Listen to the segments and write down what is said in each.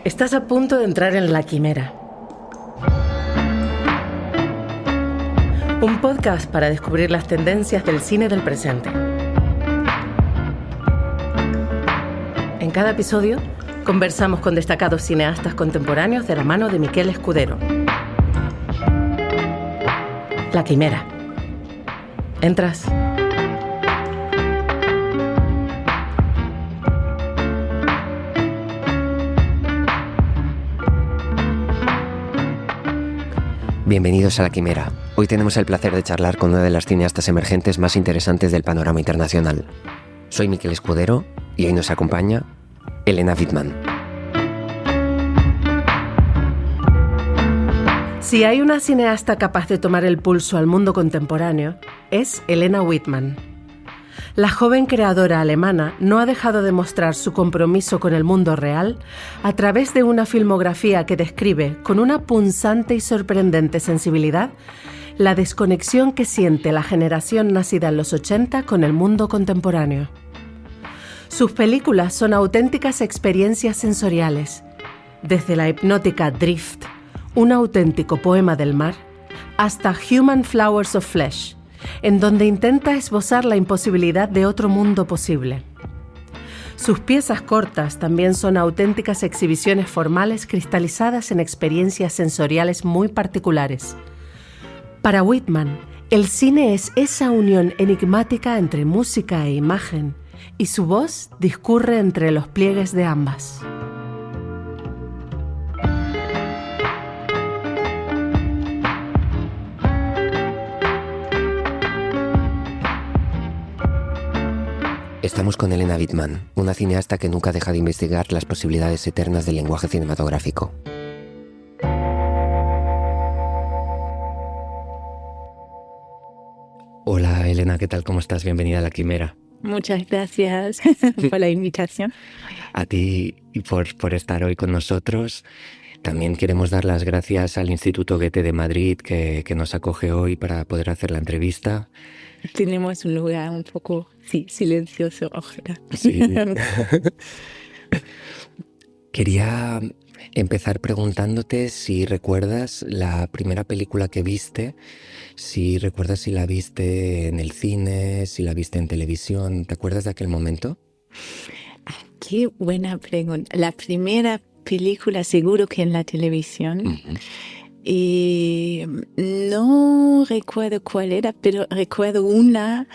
Estás a punto de entrar en La Quimera. Un podcast para descubrir las tendencias del cine del presente. En cada episodio, conversamos con destacados cineastas contemporáneos de la mano de Miquel Escudero. La Quimera. ¿Entras? Bienvenidos a La Quimera. Hoy tenemos el placer de charlar con una de las cineastas emergentes más interesantes del panorama internacional. Soy Miquel Escudero y hoy nos acompaña Elena Whitman. Si hay una cineasta capaz de tomar el pulso al mundo contemporáneo, es Elena Whitman. La joven creadora alemana no ha dejado de mostrar su compromiso con el mundo real a través de una filmografía que describe con una punzante y sorprendente sensibilidad la desconexión que siente la generación nacida en los 80 con el mundo contemporáneo. Sus películas son auténticas experiencias sensoriales, desde la hipnótica Drift, un auténtico poema del mar, hasta Human Flowers of Flesh, en donde intenta esbozar la imposibilidad de otro mundo posible. Sus piezas cortas también son auténticas exhibiciones formales cristalizadas en experiencias sensoriales muy particulares. Para Whitman, el cine es esa unión enigmática entre música e imagen, y su voz discurre entre los pliegues de ambas. Estamos con Elena Whitman, una cineasta que nunca deja de investigar las posibilidades eternas del lenguaje cinematográfico. Hola Elena, ¿qué tal? ¿Cómo estás? Bienvenida a La Quimera. Muchas gracias por la invitación. A ti y por estar hoy con nosotros. También queremos dar las gracias al Instituto Goethe de Madrid que nos acoge hoy para poder hacer la entrevista. Tenemos un lugar un poco silencioso, ojalá. Sí. Quería empezar preguntándote si recuerdas la primera película que viste, si recuerdas si la viste en el cine, si la viste en televisión. ¿Te acuerdas de aquel momento? Qué buena pregunta. La primera película seguro que en la televisión. Uh-huh. Y no recuerdo cuál era, pero recuerdo una,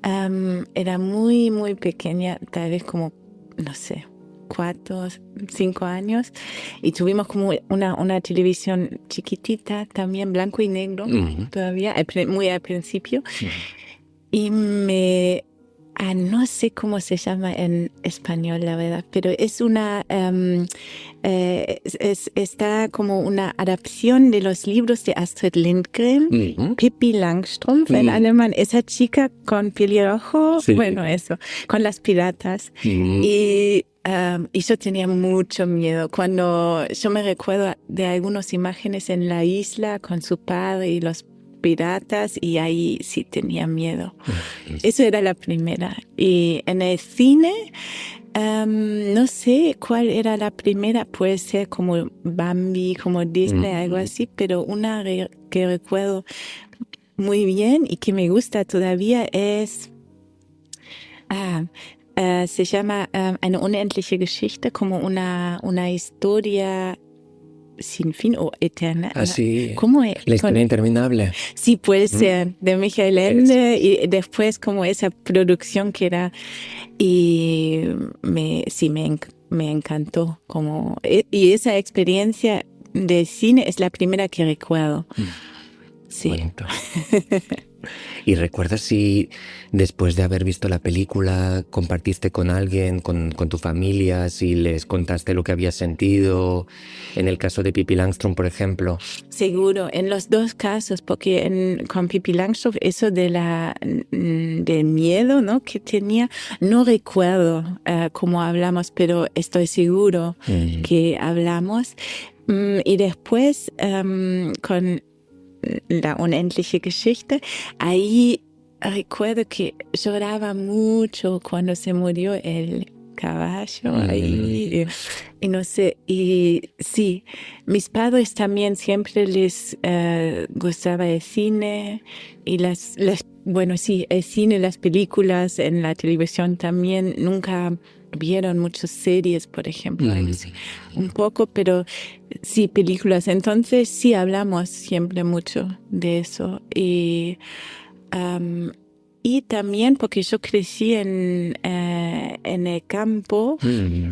era muy, muy pequeña, tal vez como, no sé, 4, 5 años, y tuvimos como una televisión chiquitita, también blanco y negro, Uh-huh. todavía, muy al principio, Uh-huh. y no sé cómo se llama en español, la verdad, pero es está como una adaptación de los libros de Astrid Lindgren, Uh-huh. Pippi Langstrumpf en alemán, esa chica con pelirrojo, Sí. bueno, eso, con las piratas. Uh-huh. Y yo tenía mucho miedo cuando yo me recuerdo de algunas imágenes en la isla con su padre y los piratas, y ahí sí tenía miedo. Eso era la primera. Y en el cine, no sé cuál era la primera, puede ser como Bambi, como Disney, algo así, pero una que recuerdo muy bien y que me gusta todavía es... se llama Eine unendliche Geschichte, como una historia sin fin o eterna. Así, ¿Cómo es? la historia interminable. Sí, puede ser, de Michael Ende, y después como esa producción que era, y me encantó. Y esa experiencia de cine es la primera que recuerdo. Sí. Bonito. ¿Y recuerdas si después de haber visto la película compartiste con alguien, con tu familia, si les contaste lo que habías sentido? En el caso de Pippi Langstrumpf, por ejemplo. Seguro, en los dos casos, porque con Pippi Langstrumpf eso del miedo, ¿no?, que tenía, no recuerdo cómo hablamos, pero estoy seguro que hablamos. Y después con La unendliche Geschichte, ahí recuerdo que lloraba mucho cuando se murió el caballo ahí, y no sé, y sí, mis padres también siempre les gustaba el cine y bueno, sí, el cine, las películas, en la televisión también, nunca vieron muchas series, por ejemplo, un poco, pero sí, películas. Entonces sí hablamos siempre mucho de eso. Y también porque yo crecí en el campo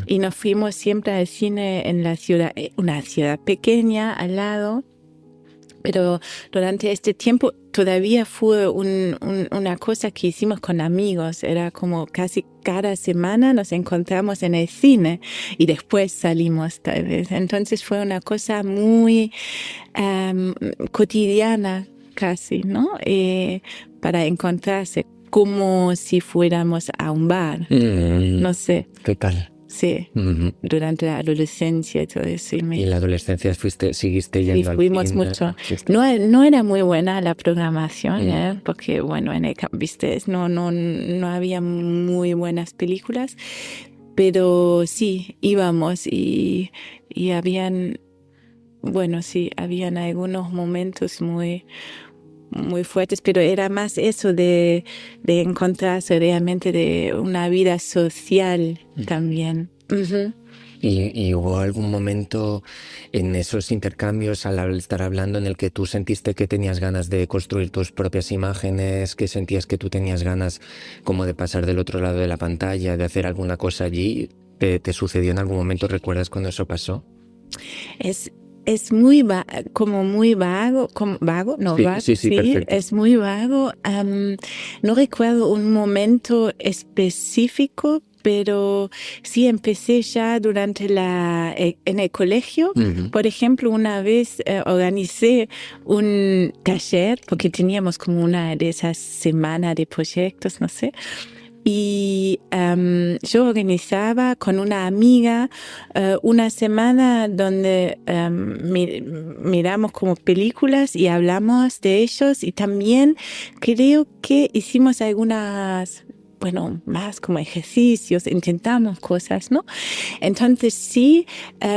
y nos fuimos siempre al cine en la ciudad, una ciudad pequeña al lado. Pero durante este tiempo todavía fue una cosa que hicimos con amigos. Era como casi cada semana nos encontramos en el cine y después salimos tal vez. Entonces fue una cosa muy cotidiana casi, ¿no? Para encontrarse como si fuéramos a un bar. No sé. ¿Qué tal? Sí, durante la adolescencia y todo eso. ¿Y en la adolescencia seguiste yendo al fuimos cine? mucho. No era muy buena la programación, porque bueno, en el viste, no había muy buenas películas, pero sí, íbamos y habían, bueno, sí, habían algunos momentos muy fuertes, pero era más eso de encontrarse realmente, de una vida social también. ¿Y hubo algún momento en esos intercambios, al estar hablando, en el que tú sentiste que tenías ganas de construir tus propias imágenes, que sentías que tú tenías ganas como de pasar del otro lado de la pantalla, de hacer alguna cosa allí? ¿Te sucedió en algún momento? ¿Recuerdas cuando eso pasó? Es muy como muy vago, no, sí, perfecto. es muy vago. No recuerdo un momento específico, pero sí empecé ya durante en el colegio. Por ejemplo, una vez organicé un taller, porque teníamos como una de esas semanas de proyectos, no sé. Y yo organizaba con una amiga una semana donde miramos como películas y hablamos de ellos, y también creo que hicimos algunas, bueno, más como ejercicios, intentamos cosas, ¿no? Entonces sí,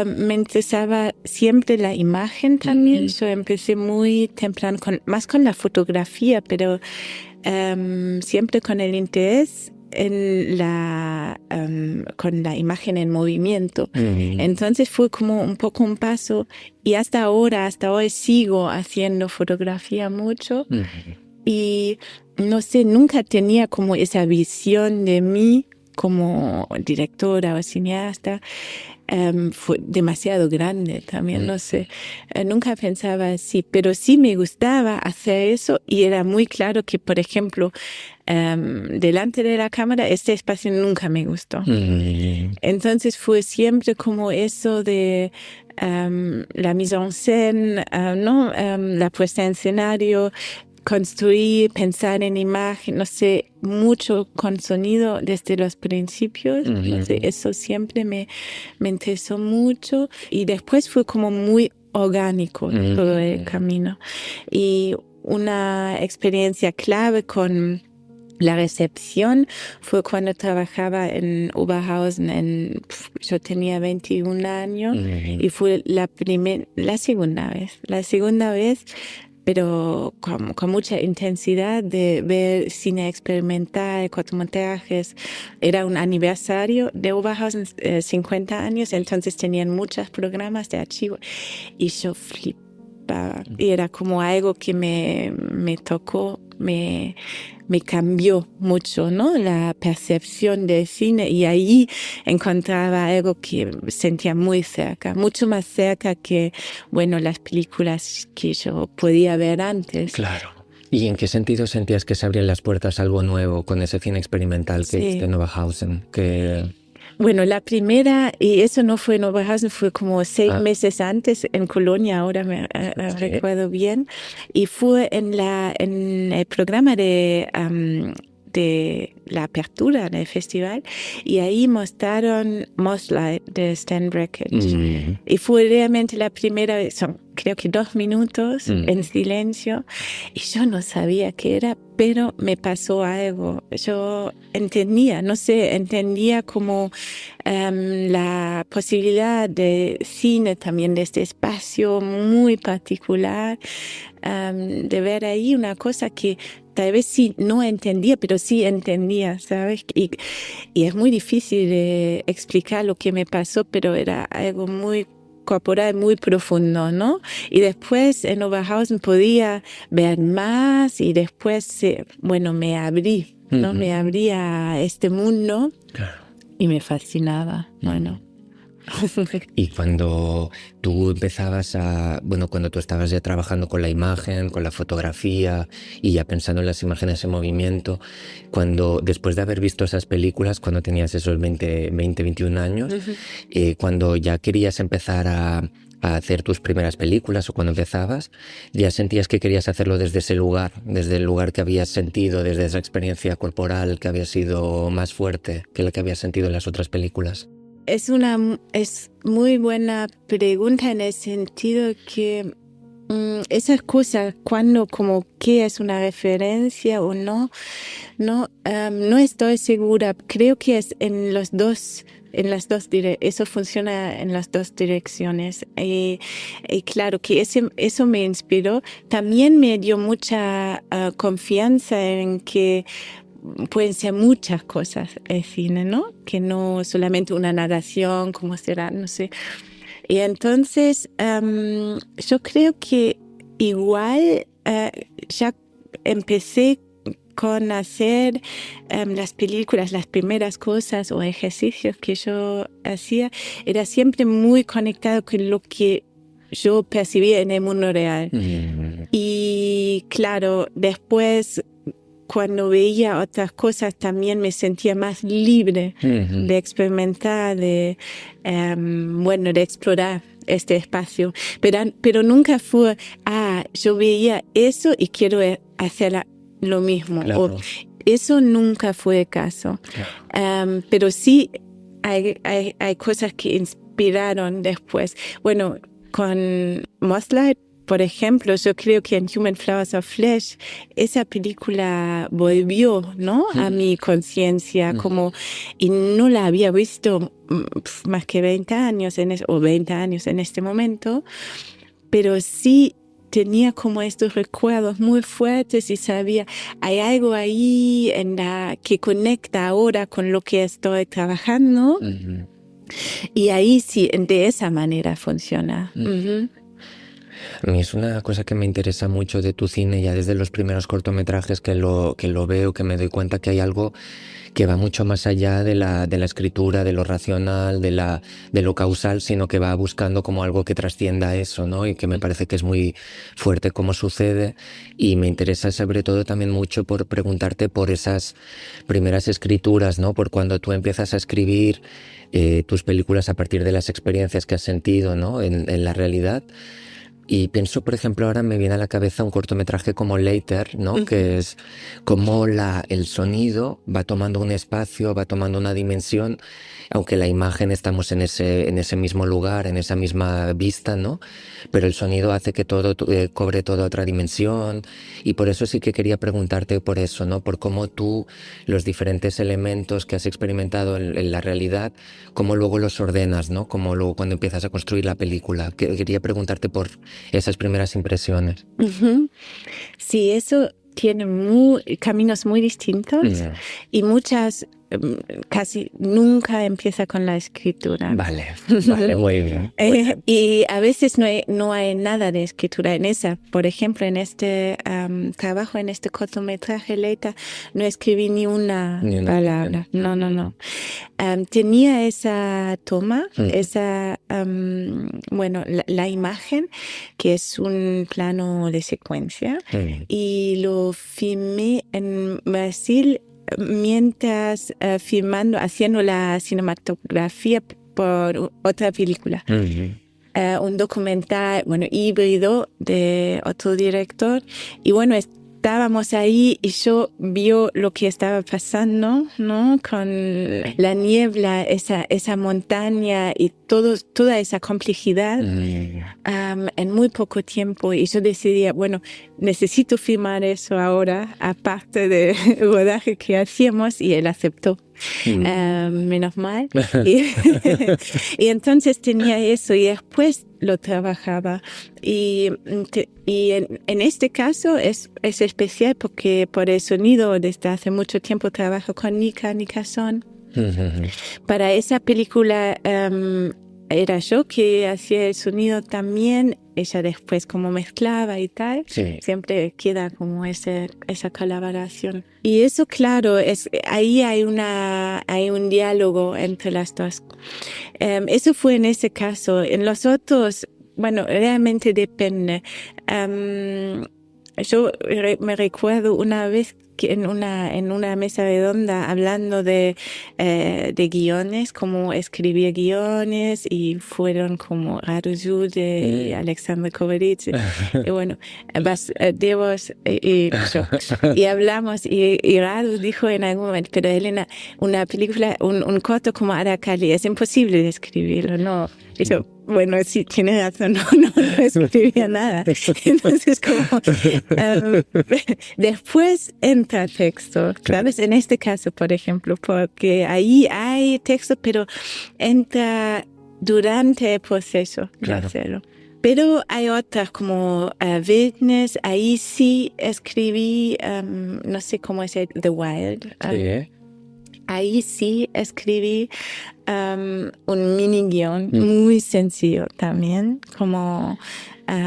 me interesaba siempre la imagen también. Yo empecé muy temprano, más con la fotografía, pero siempre con el interés con la imagen en movimiento. Entonces fue como un poco un paso, y hasta ahora sigo haciendo fotografía mucho. Y no sé, nunca tenía como esa visión de mí como directora o cineasta. Fue demasiado grande también, no sé. Nunca pensaba así, pero sí me gustaba hacer eso, y era muy claro que, por ejemplo, delante de la cámara, este espacio nunca me gustó. Entonces fue siempre como eso de la mise en scène, ¿no? La puesta en escenario, construir, pensar en imagen, no sé, mucho con sonido desde los principios. No sé, eso siempre me interesó mucho, y después fue como muy orgánico todo el camino. Y una experiencia clave con la recepción fue cuando trabajaba en Oberhausen. Yo tenía 21 años y fue la segunda vez, pero con mucha intensidad, de ver cine experimental, cortometrajes. Era un aniversario de Oberhausen, 50 años, entonces tenían muchos programas de archivo, y yo flipaba. Y era como algo que me tocó, me cambió mucho, ¿no? La percepción del cine, y ahí encontraba algo que sentía muy cerca, mucho más cerca que, bueno, las películas que yo podía ver antes. Claro. ¿Y en qué sentido sentías que se abrían las puertas a algo nuevo con ese cine experimental que hiciste en Oberhausen? Bueno, la primera, y eso no fue en Oberhausen, fue como 6 meses antes en Colonia, ahora me recuerdo bien, y fue en el programa de la apertura del festival, y ahí mostraron Moonlight de Stan Brakhage. Y fue realmente la primera vez. creo que 2 minutos en silencio, y yo no sabía qué era, pero me pasó algo. Yo entendía como la posibilidad de cine también, de este espacio muy particular, de ver ahí una cosa que tal vez sí no entendía, pero sí entendía, ¿sabes? Y es muy difícil de explicar lo que me pasó, pero era algo muy corporal, muy profundo, ¿no? Y después en Oberhausen podía ver más y después, me abrí, ¿no? Me abrí a este mundo. Claro. Y me fascinaba, bueno. Y cuando tú empezabas cuando tú estabas ya trabajando con la imagen, con la fotografía y ya pensando en las imágenes en movimiento, después de haber visto esas películas, cuando tenías esos 20, 21 años, cuando ya querías empezar a hacer tus primeras películas o cuando empezabas, ya sentías que querías hacerlo desde ese lugar, desde el lugar que habías sentido, desde esa experiencia corporal que había sido más fuerte que la que habías sentido en las otras películas. Es muy buena pregunta en el sentido que esas cosas, como qué es una referencia o no estoy segura. Creo que es en las dos eso funciona en las dos direcciones. Y claro que eso me inspiró. También me dio mucha confianza en que pueden ser muchas cosas el cine, ¿no? Que no solamente una narración, como será, no sé. Y entonces, yo creo que igual ya empecé con hacer las películas, las primeras cosas o ejercicios que yo hacía, era siempre muy conectado con lo que yo percibía en el mundo real. Y claro, después, cuando veía otras cosas, también me sentía más libre de experimentar, de explorar este espacio. Pero nunca fue, yo veía eso y quiero hacer lo mismo. Claro. Eso nunca fue el caso. Claro. Pero sí hay cosas que inspiraron después. Bueno, con Mothlight, por ejemplo, yo creo que en Human Flowers of Flesh, esa película volvió, ¿no? A mi conciencia, y no la había visto más que 20 años, o 20 años en este momento, pero sí tenía como estos recuerdos muy fuertes y sabía, hay algo ahí que conecta ahora con lo que estoy trabajando, y ahí sí, de esa manera funciona. A mí es una cosa que me interesa mucho de tu cine, ya desde los primeros cortometrajes que lo veo, que me doy cuenta que hay algo que va mucho más allá de la escritura, de lo racional, de lo causal, sino que va buscando como algo que trascienda eso, ¿no? Y que me parece que es muy fuerte cómo sucede, y me interesa sobre todo también mucho por preguntarte por esas primeras escrituras, ¿no? Por cuando tú empiezas a escribir tus películas a partir de las experiencias que has sentido, ¿no? En la realidad. Y pienso, por ejemplo, ahora me viene a la cabeza un cortometraje como Later, ¿no? Que es como el sonido va tomando un espacio, va tomando una dimensión, aunque la imagen estamos en ese mismo lugar, en esa misma vista, ¿no? Pero el sonido hace que todo cobre toda otra dimensión, y por eso sí que quería preguntarte por eso, ¿no? Por cómo tú, los diferentes elementos que has experimentado en la realidad, cómo luego los ordenas, ¿no? Cómo luego cuando empiezas a construir la película. Quería preguntarte por esas primeras impresiones. Sí, eso tiene caminos muy distintos y muchas, casi nunca empieza con la escritura. Vale, muy bien. Y a veces no hay nada de escritura en esa. Por ejemplo, en este trabajo, en este cortometraje Leita, no escribí ni una palabra. No. Tenía esa toma, la imagen, que es un plano de secuencia, y lo filmé en Brasil mientras haciendo la cinematografía por otra película. Un documental, híbrido de otro director. Y estábamos ahí y yo vio lo que estaba pasando, ¿no? Con la niebla, esa montaña y toda esa complejidad en muy poco tiempo. Y yo decidí, bueno, necesito filmar eso ahora, aparte del rodaje que hacíamos, y él aceptó. Menos mal. Y entonces tenía eso y después lo trabajaba. Y en este caso es especial porque por el sonido desde hace mucho tiempo trabajo con Nika Son. Para esa película era yo que hacía el sonido también. Ella después como mezclaba y tal. Sí. Siempre queda como esa colaboración. Y eso, claro, ahí hay un diálogo entre las dos. Eso fue en ese caso. En los otros, bueno, realmente depende. Yo me recuerdo una vez que en una mesa redonda hablando de guiones, cómo escribir guiones, y fueron como Radu Jude y Alexander Kovaritz y bueno, Devos y yo. Y hablamos y Radu dijo en algún momento, pero Elena, una película, un corto como Aracali, es imposible de escribirlo, ¿no? Y yo, bueno, sí, tiene razón, no escribía nada. Entonces, como después entra texto, ¿sabes? En este caso, por ejemplo, porque ahí hay texto, pero entra durante el proceso de hacerlo. Pero hay otras como Wildness, ahí sí escribí, no sé cómo es The Wild. Sí. Ahí sí escribí un mini guión muy sencillo también, como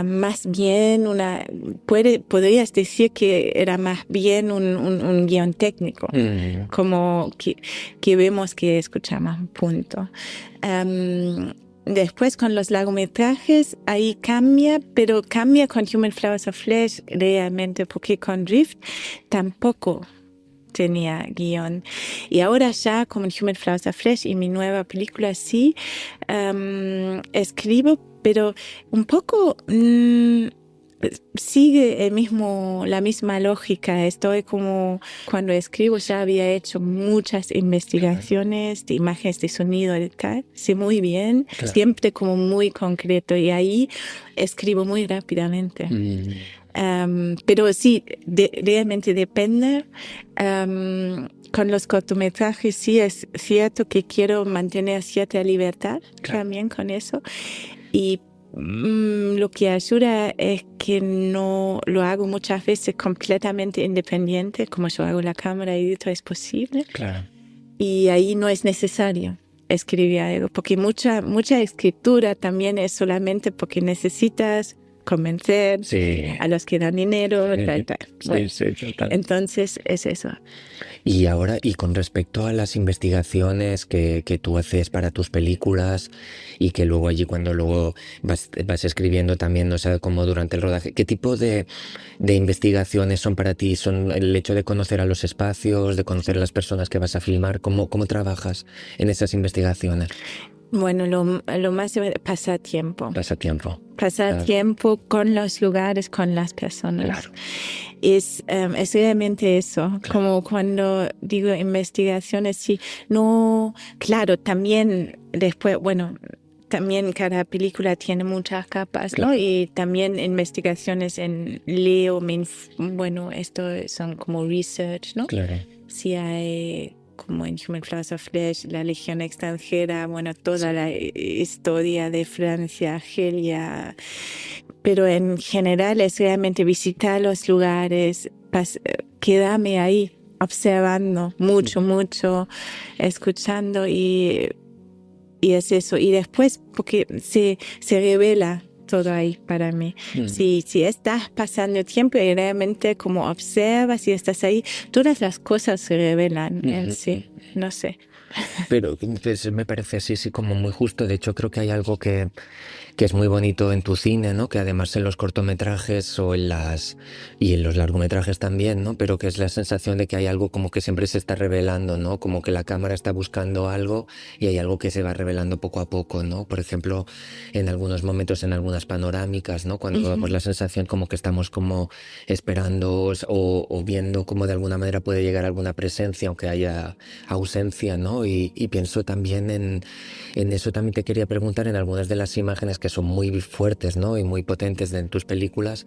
más bien podrías decir que era más bien un guión técnico, como que vemos que escuchamos, punto. Después con los largometrajes, ahí cambia, pero cambia con Human Flowers of Flesh realmente, porque con Drift tampoco tenía guión. Y ahora ya como en Human Flowers of Flesh y mi nueva película sí escribo, pero un poco sigue la misma lógica. Estoy como cuando escribo ya había hecho muchas investigaciones de imágenes de sonido y tal. Sé muy bien, siempre como muy concreto, y ahí escribo muy rápidamente. Pero sí, realmente depende. Con los cortometrajes sí es cierto que quiero mantener cierta libertad también con eso. Y lo que ayuda es que no lo hago muchas veces completamente independiente, como yo hago la cámara y edito, es posible. Claro. Y ahí no es necesario escribir algo, porque mucha escritura también es solamente porque necesitas convencer a los que dan dinero, tal. Bueno, sí, total. Entonces es eso. Y ahora, y con respecto a las investigaciones que tú haces para tus películas y que luego allí cuando luego vas escribiendo también, o sea, como durante el rodaje, ¿qué tipo de investigaciones son para ti? ¿Son el hecho de conocer a los espacios, de conocer a las personas que vas a filmar? ¿Cómo trabajas en esas investigaciones? Bueno, lo más pasar tiempo. Pasar tiempo con los lugares, con las personas. Claro. Es realmente eso. Claro. Como cuando digo investigaciones, sí. No, claro, también después, bueno, también cada película tiene muchas capas, claro, ¿no? Y también investigaciones bueno, esto son como research, ¿no? Claro. Sí hay, como en Human Flowers of Flesh, la Legión Extranjera, bueno, toda la historia de Francia, Argelia. Pero en general es realmente visitar los lugares, quedarme ahí, observando mucho, escuchando, y es eso. Y después, porque se revela todo ahí para mí. Si estás pasando tiempo y realmente como observas y estás ahí, todas las cosas se revelan en sí, no sé. Pero pues, me parece así como muy justo. De hecho, creo que hay algo que que es muy bonito en tu cine, ¿no? Que además en los cortometrajes y en los largometrajes también, ¿no? Pero que es la sensación de que hay algo como que siempre se está revelando, ¿no? Como que la cámara está buscando algo y hay algo que se va revelando poco a poco, ¿no? Por ejemplo, en algunos momentos, en algunas panorámicas, ¿no? Cuando damos la sensación como que estamos como esperando o viendo cómo de alguna manera puede llegar alguna presencia, aunque haya ausencia, ¿no? Y pienso también en eso. También te quería preguntar, en algunas de las imágenes que son muy fuertes, ¿no? Y muy potentes en tus películas,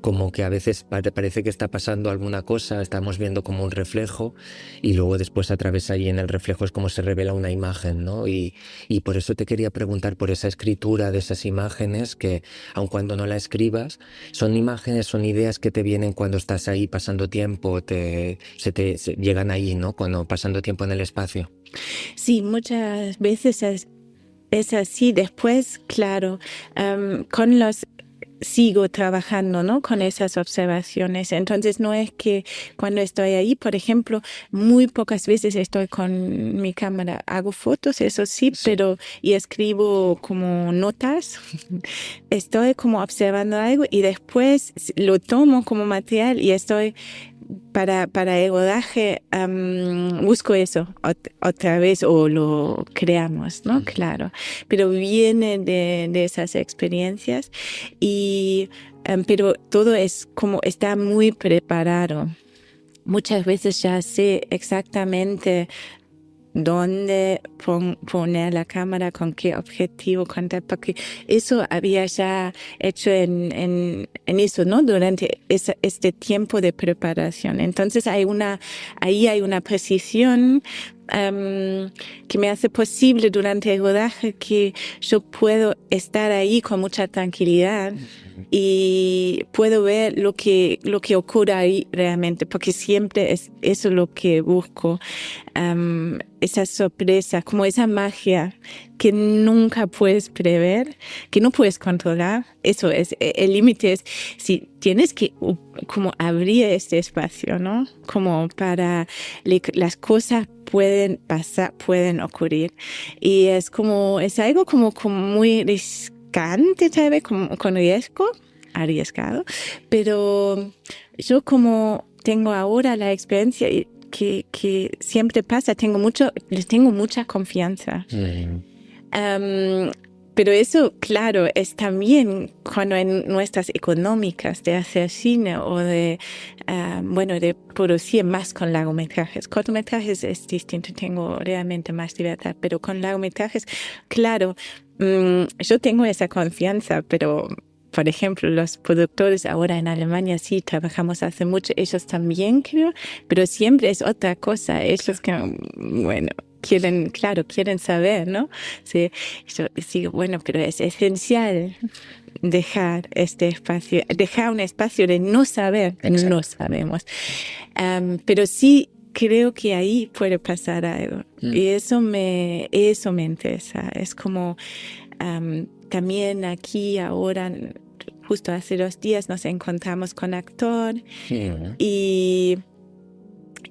como que a veces parece que está pasando alguna cosa, estamos viendo como un reflejo y luego después a través ahí en el reflejo es como se revela una imagen, ¿no? Y por eso te quería preguntar por esa escritura de esas imágenes que, aun cuando no la escribas, son imágenes, son ideas que te vienen cuando estás ahí pasando tiempo, se llegan ahí, ¿no? Cuando pasando tiempo en el espacio. Sí, muchas veces es así. Después, claro, sigo trabajando, ¿no? Con esas observaciones. Entonces, no es que cuando estoy ahí, por ejemplo, muy pocas veces estoy con mi cámara. Hago fotos, eso sí, pero y escribo como notas. Estoy como observando algo y después lo tomo como material y estoy para el rodaje, busco eso otra vez o lo creamos, ¿no? Claro. Pero viene de esas experiencias pero todo es como está muy preparado. Muchas veces ya sé exactamente dónde poner la cámara, con qué objetivo, porque eso había ya hecho en eso, ¿no? Durante este tiempo de preparación. Entonces ahí hay una precisión que me hace posible durante el rodaje que yo puedo estar ahí con mucha tranquilidad y puedo ver lo que ocurre ahí realmente, porque siempre es eso lo que busco, esa sorpresa, como esa magia que nunca puedes prever, que no puedes controlar. Eso es, el límite es si tienes que como abrir este espacio, ¿no? Como para las cosas pueden pasar, pueden ocurrir. Y es algo como muy riscante, tal vez, como con riesgo, arriesgado. Pero yo como tengo ahora la experiencia que siempre pasa, les tengo mucha confianza. Pero eso, claro, es también cuando en nuestras económicas de hacer cine o de producir más con largometrajes. Cortometrajes es distinto, tengo realmente más libertad, pero con largometrajes, claro, yo tengo esa confianza, pero por ejemplo, los productores ahora en Alemania sí trabajamos hace mucho, ellos también creo, pero siempre es otra cosa. Ellos que, bueno, quieren saber, ¿no? Sí, yo digo, bueno, pero es esencial dejar este espacio, dejar un espacio de no saber. Exacto. No sabemos. Pero sí creo que ahí puede pasar algo. Y eso me interesa. Es como también aquí ahora, justo hace 2 días nos encontramos con actor y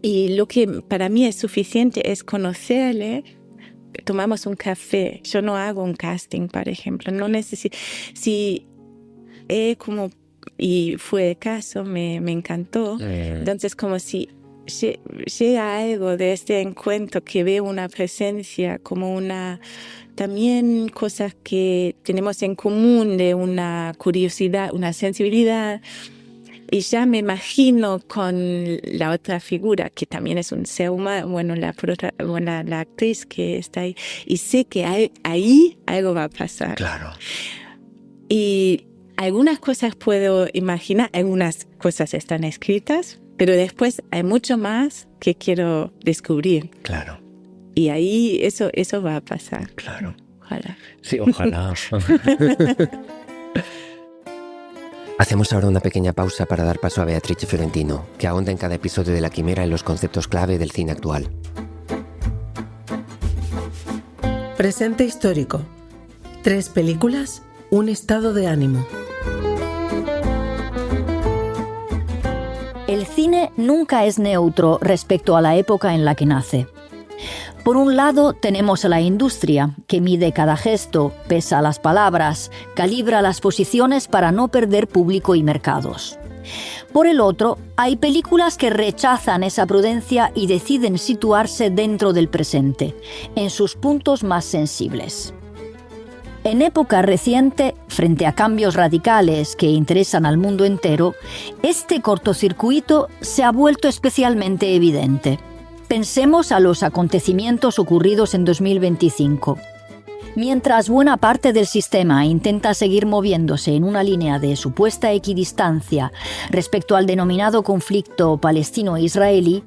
lo que para mí es suficiente es conocerle. Tomamos un café. Yo no hago un casting, por ejemplo. No necesito. Si y fue el caso, me encantó. Entonces, como si llega algo de este encuentro que veo una presencia, como también cosas que tenemos en común de una curiosidad, una sensibilidad. Y ya me imagino con la otra figura, que también es un ser humano, la actriz que está ahí. Y sé que ahí algo va a pasar. Claro. Y algunas cosas puedo imaginar, algunas cosas están escritas, pero después hay mucho más que quiero descubrir. Claro. Y ahí eso va a pasar. Claro. Ojalá. Sí, ojalá. Hacemos ahora una pequeña pausa para dar paso a Beatrice Fiorentino, que ahonda en cada episodio de La Quimera en los conceptos clave del cine actual. Presente histórico. 3 películas, un estado de ánimo. El cine nunca es neutro respecto a la época en la que nace. Por un lado tenemos a la industria, que mide cada gesto, pesa las palabras, calibra las posiciones para no perder público y mercados. Por el otro, hay películas que rechazan esa prudencia y deciden situarse dentro del presente, en sus puntos más sensibles. En época reciente, frente a cambios radicales que interesan al mundo entero, este cortocircuito se ha vuelto especialmente evidente. Pensemos a los acontecimientos ocurridos en 2025. Mientras buena parte del sistema intenta seguir moviéndose en una línea de supuesta equidistancia respecto al denominado conflicto palestino-israelí,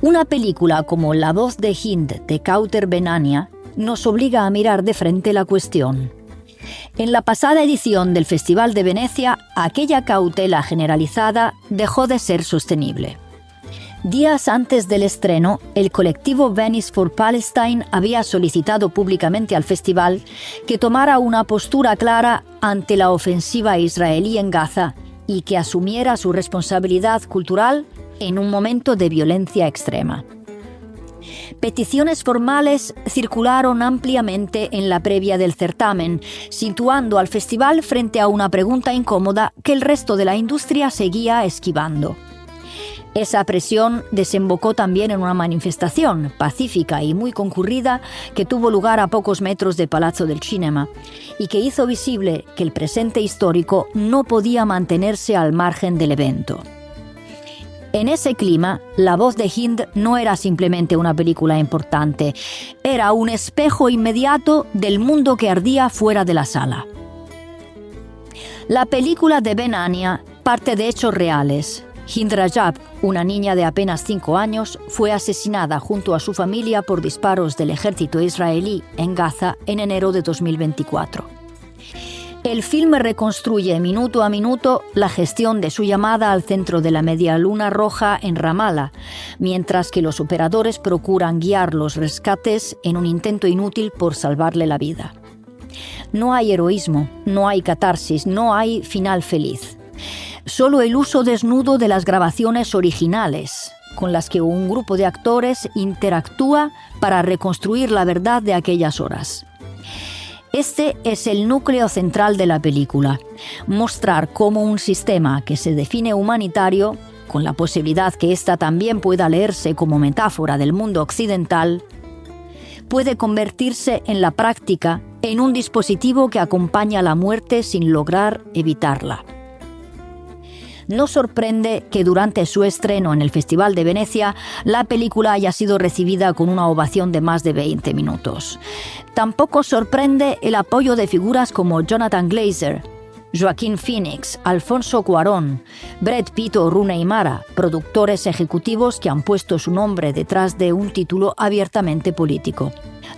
una película como La voz de Hind de Kauter Benania nos obliga a mirar de frente la cuestión. En la pasada edición del Festival de Venecia, aquella cautela generalizada dejó de ser sostenible. Días antes del estreno, el colectivo Venice for Palestine había solicitado públicamente al festival que tomara una postura clara ante la ofensiva israelí en Gaza y que asumiera su responsabilidad cultural en un momento de violencia extrema. Peticiones formales circularon ampliamente en la previa del certamen, situando al festival frente a una pregunta incómoda que el resto de la industria seguía esquivando. Esa presión desembocó también en una manifestación pacífica y muy concurrida que tuvo lugar a pocos metros del Palazzo del Cinema y que hizo visible que el presente histórico no podía mantenerse al margen del evento. En ese clima, La voz de Hind no era simplemente una película importante, era un espejo inmediato del mundo que ardía fuera de la sala. La película de Benania parte de hechos reales. Hind Rajab, una niña de apenas 5 años, fue asesinada junto a su familia por disparos del ejército israelí en Gaza en enero de 2024. El filme reconstruye minuto a minuto la gestión de su llamada al centro de la Media Luna Roja en Ramallah, mientras que los operadores procuran guiar los rescates en un intento inútil por salvarle la vida. No hay heroísmo, no hay catarsis, no hay final feliz. Solo el uso desnudo de las grabaciones originales, con las que un grupo de actores interactúa para reconstruir la verdad de aquellas horas. Este es el núcleo central de la película, mostrar cómo un sistema que se define humanitario, con la posibilidad que ésta también pueda leerse como metáfora del mundo occidental, puede convertirse en la práctica en un dispositivo que acompaña la muerte sin lograr evitarla. No sorprende que durante su estreno en el Festival de Venecia la película haya sido recibida con una ovación de más de 20 minutos. Tampoco sorprende el apoyo de figuras como Jonathan Glazer, Joaquin Phoenix, Alfonso Cuarón, Brad Pitt o Rooney Mara, productores ejecutivos que han puesto su nombre detrás de un título abiertamente político.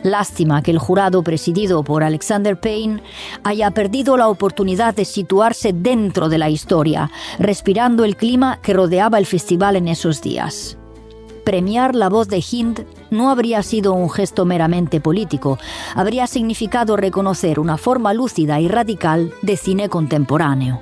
Lástima que el jurado presidido por Alexander Payne haya perdido la oportunidad de situarse dentro de la historia, respirando el clima que rodeaba el festival en esos días. Premiar La voz de Hind no habría sido un gesto meramente político, habría significado reconocer una forma lúcida y radical de cine contemporáneo.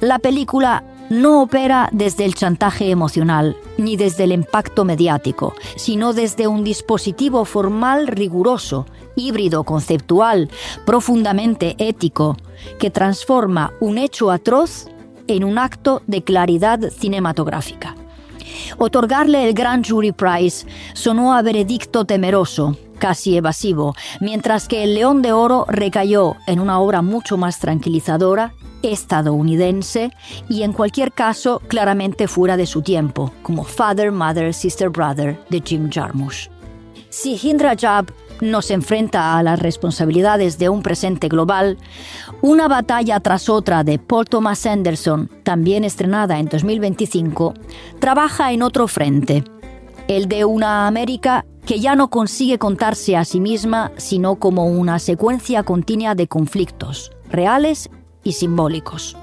La película no opera desde el chantaje emocional ni desde el impacto mediático, sino desde un dispositivo formal riguroso, híbrido conceptual, profundamente ético, que transforma un hecho atroz en un acto de claridad cinematográfica. Otorgarle el Grand Jury Prize sonó a veredicto temeroso, casi evasivo, mientras que el León de Oro recayó en una obra mucho más tranquilizadora, estadounidense y en cualquier caso claramente fuera de su tiempo, como Father, Mother, Sister, Brother de Jim Jarmusch. Si Hind Rajab nos enfrenta a las responsabilidades de un presente global, una batalla tras otra de Paul Thomas Anderson, también estrenada en 2025, trabaja en otro frente, el de una América que ya no consigue contarse a sí misma sino como una secuencia continua de conflictos, reales y simbólicos.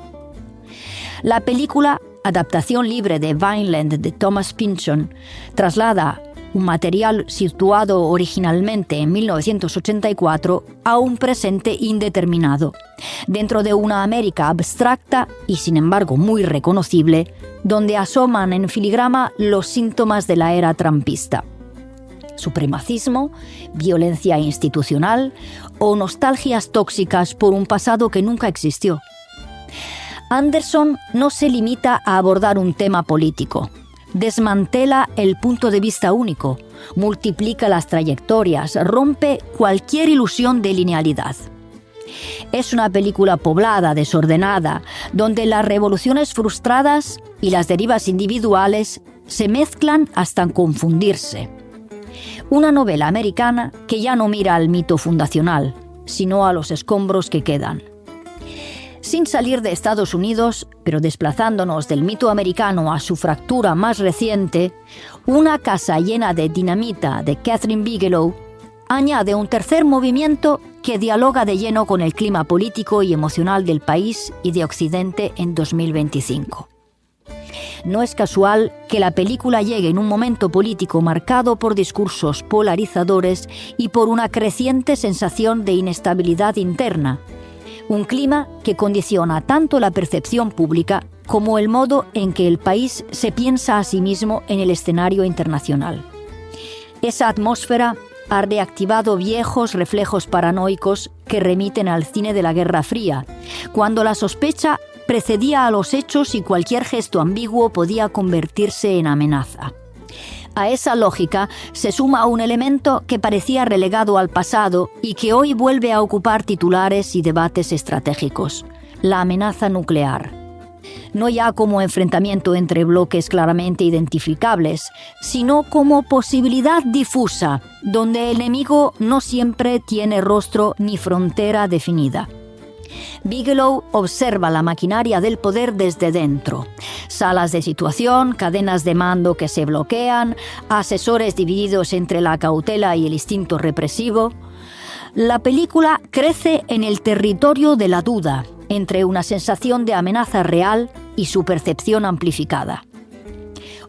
La película, adaptación libre de Vineland de Thomas Pynchon, traslada un material situado originalmente en 1984 a un presente indeterminado, dentro de una América abstracta y sin embargo muy reconocible, donde asoman en filigrana los síntomas de la era trumpista. supremacismo, violencia institucional o nostalgias tóxicas por un pasado que nunca existió. Anderson no se limita a abordar un tema político. Desmantela el punto de vista único, multiplica las trayectorias, rompe cualquier ilusión de linealidad. Es una película poblada, desordenada, donde las revoluciones frustradas y las derivas individuales se mezclan hasta confundirse. Una novela americana que ya no mira al mito fundacional, sino a los escombros que quedan. Sin salir de Estados Unidos, pero desplazándonos del mito americano a su fractura más reciente, Una casa llena de dinamita de Kathryn Bigelow añade un tercer movimiento que dialoga de lleno con el clima político y emocional del país y de Occidente en 2025. No es casual que la película llegue en un momento político marcado por discursos polarizadores y por una creciente sensación de inestabilidad interna, un clima que condiciona tanto la percepción pública como el modo en que el país se piensa a sí mismo en el escenario internacional. Esa atmósfera ha reactivado viejos reflejos paranoicos que remiten al cine de la Guerra Fría, cuando la sospecha precedía a los hechos y cualquier gesto ambiguo podía convertirse en amenaza. A esa lógica se suma un elemento que parecía relegado al pasado y que hoy vuelve a ocupar titulares y debates estratégicos: la amenaza nuclear. No ya como enfrentamiento entre bloques claramente identificables, sino como posibilidad difusa, donde el enemigo no siempre tiene rostro ni frontera definida. Bigelow observa la maquinaria del poder desde dentro. Salas de situación, cadenas de mando que se bloquean, asesores divididos entre la cautela y el instinto represivo. La película crece en el territorio de la duda, entre una sensación de amenaza real y su percepción amplificada.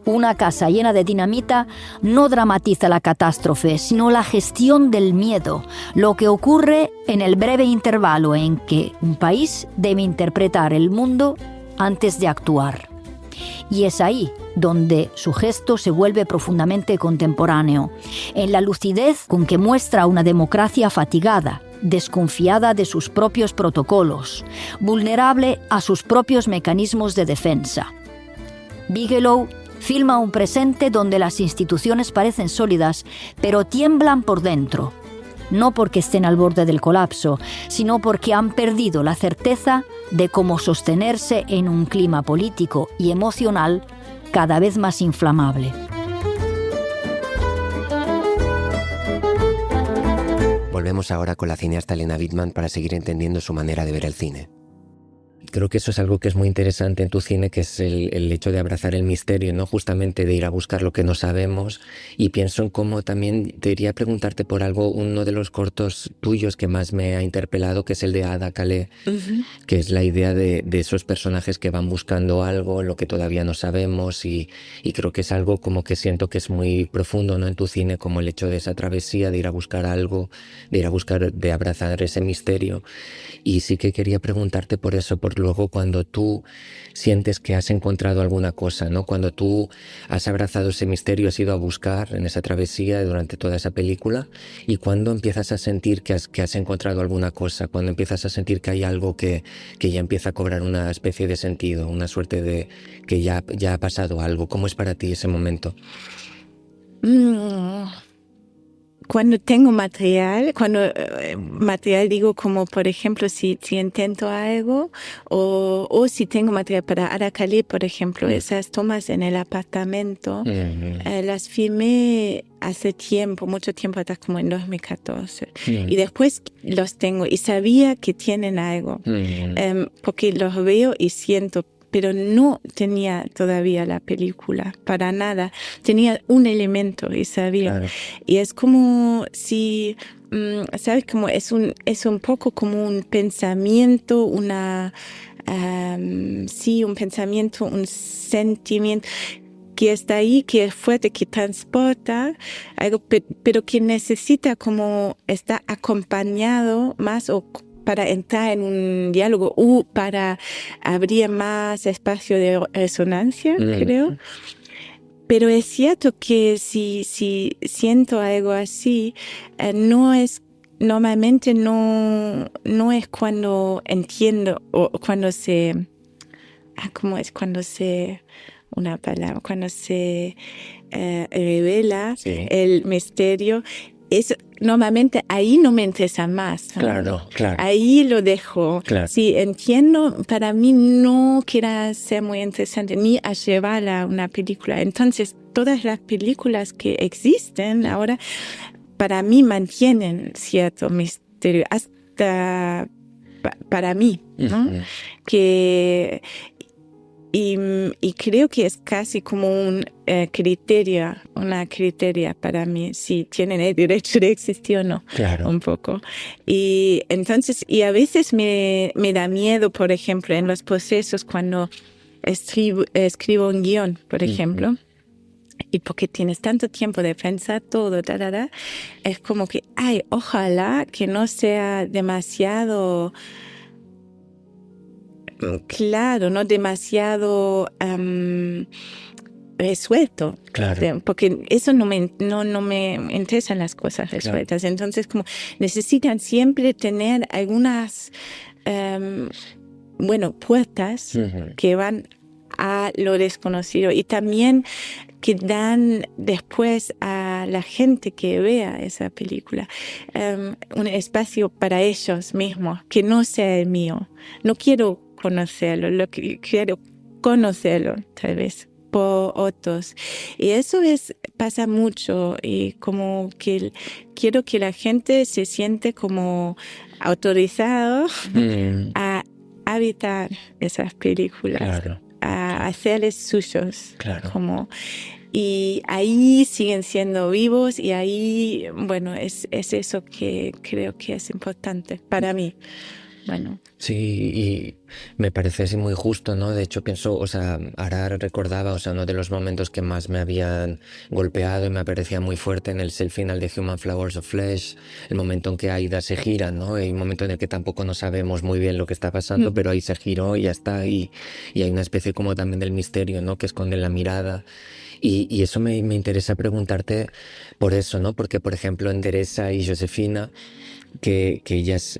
Una casa llena de dinamita no dramatiza la catástrofe, sino la gestión del miedo, lo que ocurre en el breve intervalo en que un país debe interpretar el mundo antes de actuar. Y es ahí donde su gesto se vuelve profundamente contemporáneo, en la lucidez con que muestra una democracia fatigada, desconfiada de sus propios protocolos, vulnerable a sus propios mecanismos de defensa. Bigelow filma un presente donde las instituciones parecen sólidas, pero tiemblan por dentro, no porque estén al borde del colapso, sino porque han perdido la certeza de cómo sostenerse en un clima político y emocional cada vez más inflamable. Volvemos ahora con la cineasta Elena Wittmann para seguir entendiendo su manera de ver el cine. Creo que eso es algo que es muy interesante en tu cine, que es el hecho de abrazar el misterio, ¿no? Justamente de ir a buscar lo que no sabemos. Y pienso en cómo también debería preguntarte por algo, uno de los cortos tuyos que más me ha interpelado, que es el de Ada Calais, que es la idea de esos personajes que van buscando algo, lo que todavía no sabemos, y creo que es algo como que siento que es muy profundo, ¿no? En tu cine, como el hecho de esa travesía, de ir a buscar algo, de abrazar ese misterio. Y sí que quería preguntarte por eso, por luego cuando tú sientes que has encontrado alguna cosa, ¿no? Cuando tú has abrazado ese misterio, has ido a buscar en esa travesía durante toda esa película, y cuando empiezas a sentir que has encontrado alguna cosa, cuando empiezas a sentir que hay algo que ya empieza a cobrar una especie de sentido, una suerte de que ya ha pasado algo. ¿Cómo es para ti ese momento? Cuando tengo material, material digo como por ejemplo si intento algo o si tengo material para Ada Calais, por ejemplo, esas tomas en el apartamento, las filmé hace tiempo, mucho tiempo atrás, como en 2014. Y después los tengo y sabía que tienen algo, porque los veo y siento, pero no tenía todavía la película, para nada. Tenía un elemento y sabía. Claro. Y es como si, ¿sabes? Como es un poco como un pensamiento, un pensamiento, un sentimiento que está ahí, que es fuerte, que transporta algo, pero que necesita como está acompañado más o para entrar en un diálogo o para abrir más espacio de resonancia, creo. Pero es cierto que si siento algo así, normalmente no es cuando entiendo o cuando ¿cómo es? Cuando se revela Sí. el misterio. Normalmente ahí no me interesa más. Claro. Ahí lo dejo. Claro. Sí, entiendo, para mí no quiera ser muy interesante ni a llevar a una película. Entonces, todas las películas que existen ahora, para mí mantienen cierto misterio, hasta para mí, ¿no? Ujú. Y creo que es casi como una criteria para mí, si tienen el derecho de existir o no. Claro. Un poco. Y entonces, a veces me da miedo, por ejemplo, en los procesos cuando escribo un guión, por ejemplo, y porque tienes tanto tiempo de pensar todo, es como que, ojalá que no sea demasiado claro, no demasiado resuelto. Claro. Porque eso no me interesan las cosas resueltas. Claro. Entonces, como necesitan siempre tener algunas, puertas que van a lo desconocido y también que dan después a la gente que vea esa película un espacio para ellos mismos, que no sea el mío. No quiero conocerlo, quiero conocerlo tal vez por otros. Y eso pasa mucho y como que quiero que la gente se siente como autorizado a habitar esas películas. Claro. A hacerles suyos. Claro. Y ahí siguen siendo vivos y ahí, es eso que creo que es importante para mí. Sí, y me parece así muy justo, ¿no? De hecho, pienso, ahora recordaba, uno de los momentos que más me habían golpeado y me parecía muy fuerte es el final de Human Flowers of Flesh, el momento en que Aida se gira, ¿no? Y un momento en el que tampoco no sabemos muy bien lo que está pasando, pero ahí se giró y ya está, y hay una especie como también del misterio, ¿no? Que esconde la mirada. Y eso me interesa preguntarte por eso, ¿no? Porque, por ejemplo, en Teresa y Josefina, que ellas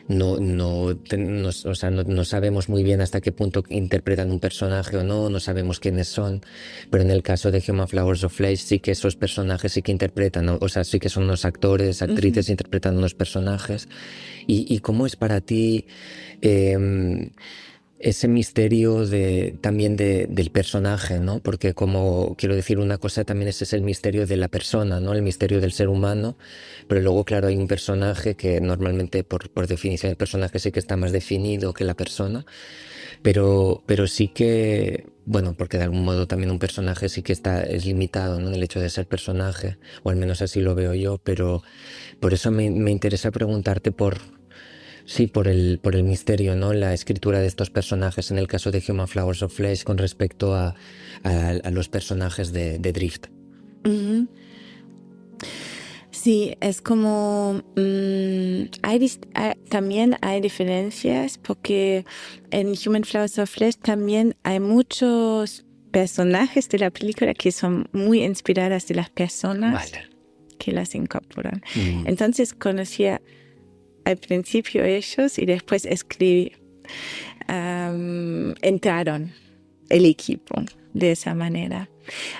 no sabemos muy bien hasta qué punto interpretan un personaje o no sabemos quiénes son, pero en el caso de Human Flowers of Flesh sí que esos personajes sí que interpretan, sí que son unos actores, actrices interpretando unos personajes. ¿Y cómo es para ti ese misterio también del personaje, ¿no? Porque como quiero decir, una cosa también ese es el misterio de la persona, ¿no? El misterio del ser humano, pero luego, claro, hay un personaje que normalmente por definición el personaje sí que está más definido que la persona, pero sí que, porque de algún modo también un personaje sí que es limitado, ¿no? En el hecho de ser personaje, o al menos así lo veo yo, pero por eso me interesa preguntarte por el misterio, ¿no? La escritura de estos personajes en el caso de Human Flowers of Flesh con respecto a los personajes de Drift. Sí, es como también hay diferencias porque en Human Flowers of Flesh también hay muchos personajes de la película que son muy inspiradas de las personas que las incorporan. Entonces conocía al principio ellos y después escribí. Entraron el equipo de esa manera.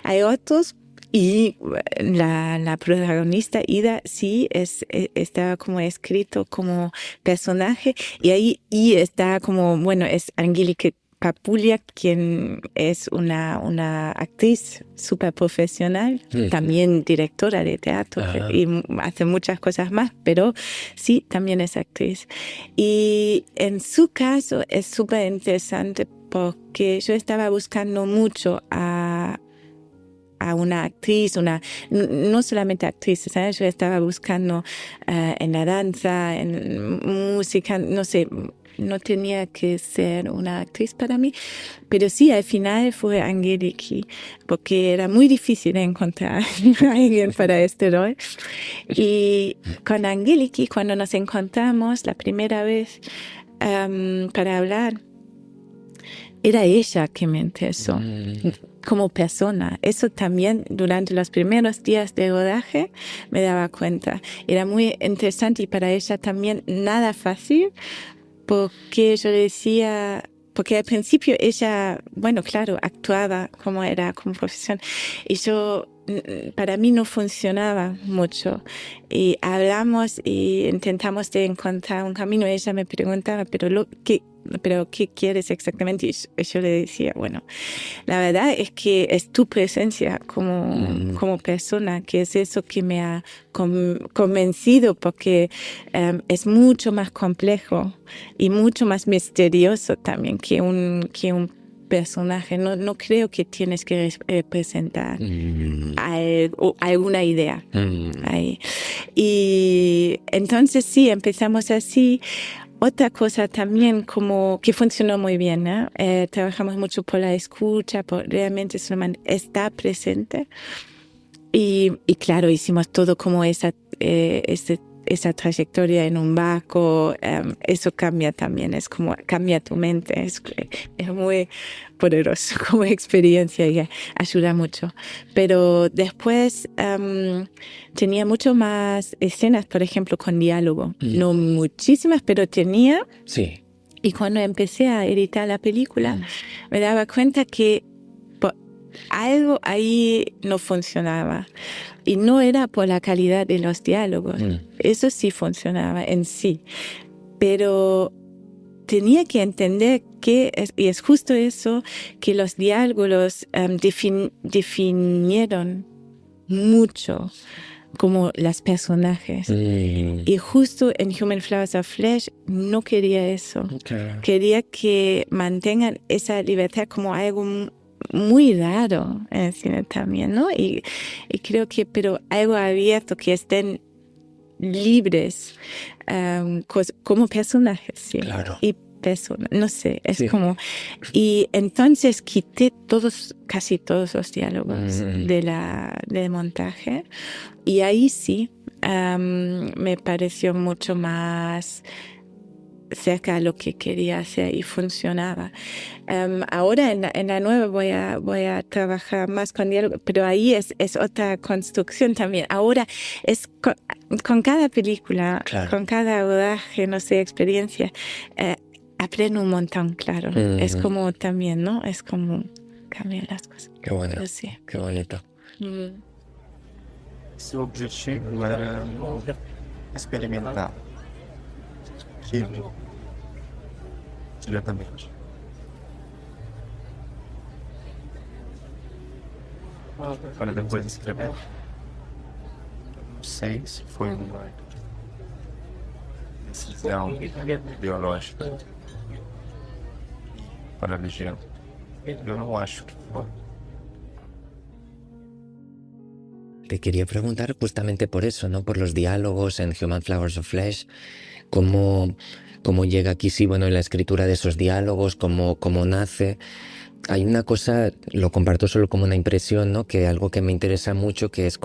Hay otros y la protagonista Ida sí está como escrito como personaje y está como, es Angélica Papulia, quien es una actriz súper profesional, también directora de teatro y hace muchas cosas más, pero sí, también es actriz. Y en su caso es súper interesante porque yo estaba buscando mucho a una actriz, no solamente actriz, ¿sabes? Yo estaba buscando en la danza, en música, no sé, no tenía que ser una actriz para mí, pero sí, al final fue Angélica, porque era muy difícil encontrar a alguien para este rol. Y con Angélica, cuando nos encontramos la primera vez para hablar, era ella que me interesó. como persona. Eso también durante los primeros días de rodaje me daba cuenta. Era muy interesante y para ella también nada fácil, porque yo le decía, porque al principio ella, bueno, claro, actuaba como era, como profesión, y yo, para mí no funcionaba mucho. Y hablamos y intentamos de encontrar un camino. Ella me preguntaba, ¿pero qué quieres exactamente? Y yo le decía, bueno, la verdad es que es tu presencia como persona, que es eso que me ha convencido, porque es mucho más complejo y mucho más misterioso también que un personaje. No creo que tienes que representar alguna idea ahí. Y entonces sí, empezamos así. Otra cosa también como que funcionó muy bien, ¿no? Trabajamos mucho por la escucha, por realmente solamente estar presente. Y claro, hicimos todo como esa trayectoria en un barco. Eso cambia también, es como cambia tu mente. Es muy poderoso como experiencia y ayuda mucho. Pero después tenía mucho más escenas, por ejemplo, con diálogo. No muchísimas, pero tenía. Sí. Y cuando empecé a editar la película, me daba cuenta que algo ahí no funcionaba. Y no era por la calidad de los diálogos. Eso sí funcionaba en sí. Pero tenía que entender y es justo eso, que los diálogos definieron mucho como los personajes. Y justo en Human Flowers of Flesh no quería eso. Claro. Quería que mantengan esa libertad como algo muy raro en el cine también, ¿no? Y creo que, pero algo abierto, que estén libres como personajes, sí. Claro. Y personas, no sé, es Sí. como. Y entonces quité casi todos los diálogos del montaje. Y ahí sí, me pareció mucho más cerca a lo que quería hacer y funcionaba. Ahora en la nueva voy a trabajar más con diálogo, pero ahí es otra construcción también. Ahora es con cada película, Claro. con cada rodaje, no sé, experiencia, aprendo un montón, claro. Es como también, ¿no? Es como cambian las cosas. Qué bueno. Pero sí. Qué bonito. Seu objetivo era experimentar aquilo diretamente. Para depois escrever. Não sei se foi uma decisão biológica para a legião. Eu não acho que foi. Te quería preguntar justamente por eso, ¿no? Por los diálogos en Human Flowers of Flesh, cómo llega aquí, sí, bueno, en la escritura de esos diálogos, cómo nace. Hay una cosa, lo comparto solo como una impresión, ¿no? Que algo que me interesa mucho, que es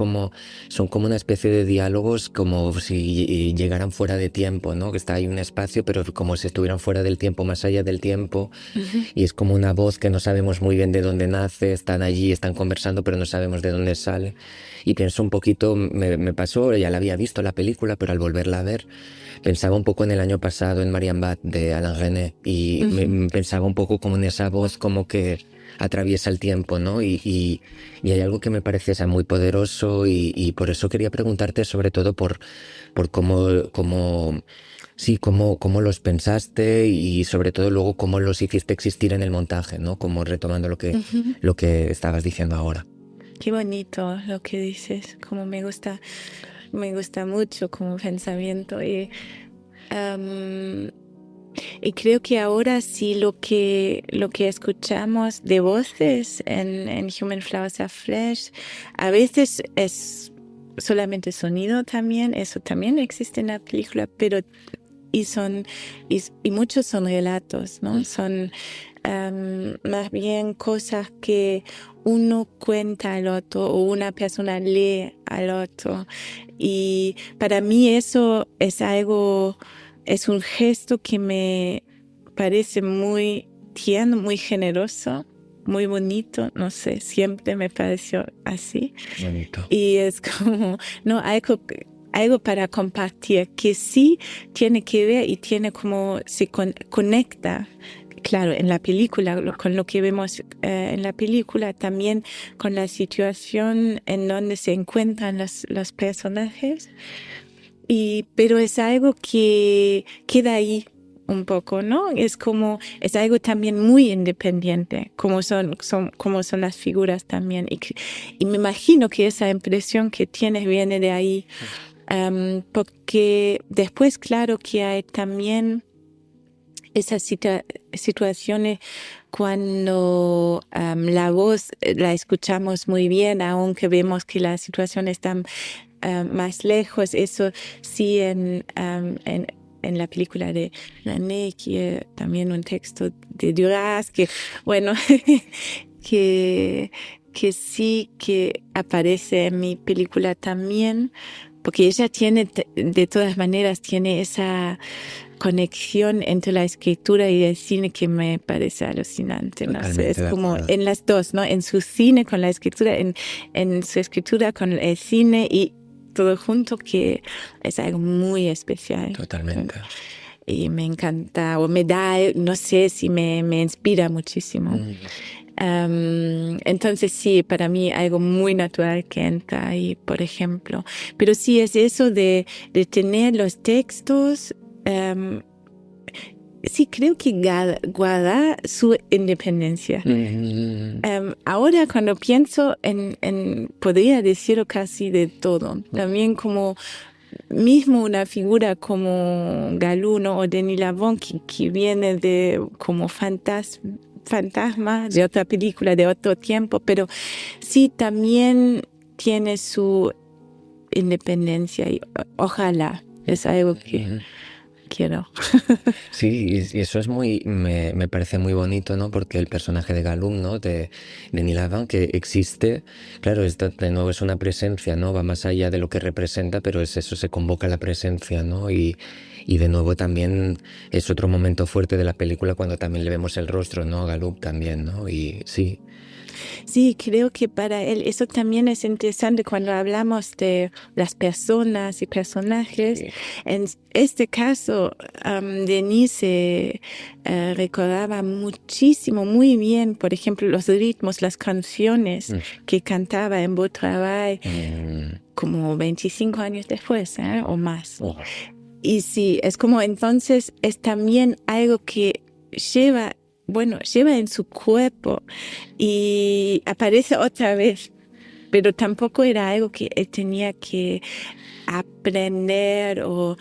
son como una especie de diálogos como si llegaran fuera de tiempo, ¿no? Que está ahí un espacio, pero como si estuvieran fuera del tiempo, más allá del tiempo. Y es como una voz que no sabemos muy bien de dónde nace, están allí, están conversando, pero no sabemos de dónde sale. Y pienso un poquito, me pasó, ya la había visto la película, pero al volverla a ver, pensaba un poco en el año pasado, en Marianne Bad, de Alain Resnais, y me pensaba un poco como en esa voz como que atraviesa el tiempo, ¿no? Y hay algo que me parece muy poderoso y por eso quería preguntarte sobre todo por cómo los pensaste y sobre todo luego cómo los hiciste existir en el montaje, ¿no? Como retomando lo que estabas diciendo ahora. Qué bonito lo que dices, como me gusta mucho como pensamiento y creo que ahora sí lo que escuchamos de voces en Human Flowers of Flesh a veces es solamente sonido también, eso también existe en la película, pero y muchos son relatos, ¿no? Son más bien cosas que uno cuenta al otro o una persona lee al otro. Y para mí eso es un gesto que me parece muy tierno, muy generoso, muy bonito, no sé, siempre me pareció así. Bonito. Y es como, no, algo para compartir que sí tiene que ver y tiene como se conecta, claro, en la película, con lo que vemos en la película, también con la situación en donde se encuentran los personajes. Pero es algo que queda ahí un poco, ¿no? Es algo también muy independiente, como son las figuras también. Y me imagino que esa impresión que tienes viene de ahí. Porque después, claro que hay también esas situaciones cuando la voz la escuchamos muy bien, aunque vemos que la situación está más lejos. Eso sí en la película de René, que también un texto de Duras, que bueno, que sí que aparece en mi película también, porque ella tiene, de todas maneras, tiene esa conexión entre la escritura y el cine que me parece alucinante. No sé, es como en las dos, ¿no? En su cine con la escritura, en su escritura con el cine y todo junto, que es algo muy especial. Totalmente. Y me encanta, o me da, no sé si me inspira muchísimo. Entonces sí, para mí algo muy natural que entra ahí, por ejemplo. Pero sí es eso de tener los textos. Sí, creo que guarda su independencia. Ahora cuando pienso podría decirlo casi de todo. También como mismo una figura como Galú, ¿no? O Denis Lavant, que viene de como fantasma de otra película, de otro tiempo, pero sí también tiene su independencia y ojalá es algo que quiero. Sí, y eso es me parece muy bonito, ¿no? Porque el personaje de Galum, ¿no? De Denis Lavant, que existe, claro, de nuevo es una presencia, ¿no? Va más allá de lo que representa, pero es eso, se convoca la presencia, ¿no? Y de nuevo también es otro momento fuerte de la película cuando también le vemos el rostro, ¿no? A Galum también, ¿no? Y sí. Sí, creo que para él eso también es interesante cuando hablamos de las personas y personajes. Sí. En este caso, Denis se recordaba muchísimo, muy bien, por ejemplo, los ritmos, las canciones que cantaba en Beau Travail, como 25 años después, o más. Y sí, es como entonces es también algo que lleva en su cuerpo y aparece otra vez, pero tampoco era algo que él tenía que aprender o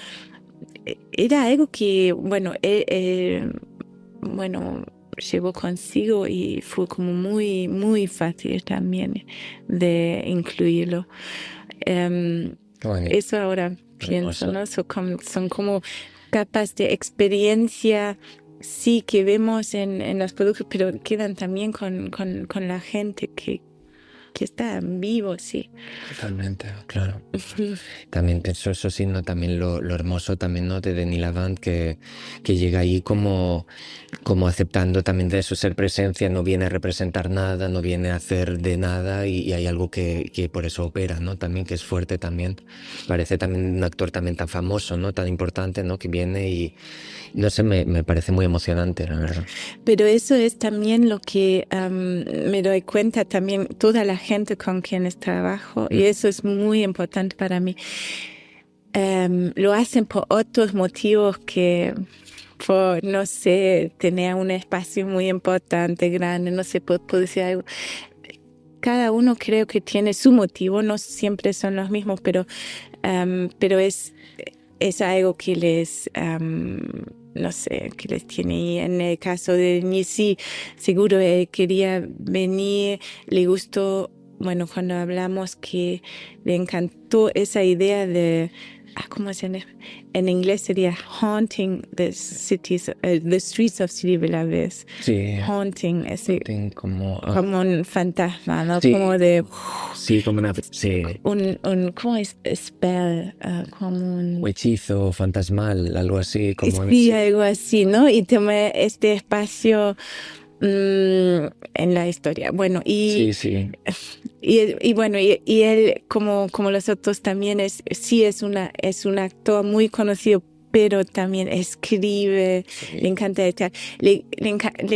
era algo que, él llevó consigo y fue como muy, muy fácil también de incluirlo. Eso ahora pienso, ¿no? Son como capas de experiencia. Sí, que vemos en los productos, pero quedan también con la gente que está en vivo, sí. Totalmente, claro. También pienso eso, sí, ¿no? También lo hermoso también, ¿no? De Denis Lavant, que llega ahí como aceptando también de eso, ser presencia, no viene a representar nada, no viene a hacer de nada y hay algo que por eso opera, ¿no? También que es fuerte también. Parece también un actor también tan famoso, ¿no? Tan importante, ¿no? Que viene y no sé, me parece muy emocionante, la verdad. Pero eso es también lo que me doy cuenta también toda la gente con quienes trabajo y eso es muy importante para mí. Lo hacen por otros motivos que por, no sé, tener un espacio muy importante, grande, no sé, puedo decir algo. Cada uno creo que tiene su motivo, no siempre son los mismos, pero es algo que les, no sé, que les tiene. En el caso de Denis, sí, seguro él quería venir, le gustó, cuando hablamos que le encantó esa idea de, ¿cómo se llama? En inglés sería haunting the streets of Sidi Belaves. Sí. Haunting, como un fantasma, ¿no? Sí. Como de... Sí, como una... Sí. ¿Cómo es? Spell, como un... O hechizo fantasmal, algo así. Como sí, algo así, ¿no? Y tomé este espacio en la historia. Bueno, Sí, sí. y bueno, y él, como los otros, también es un actor muy conocido, pero también escribe, le encanta estar, le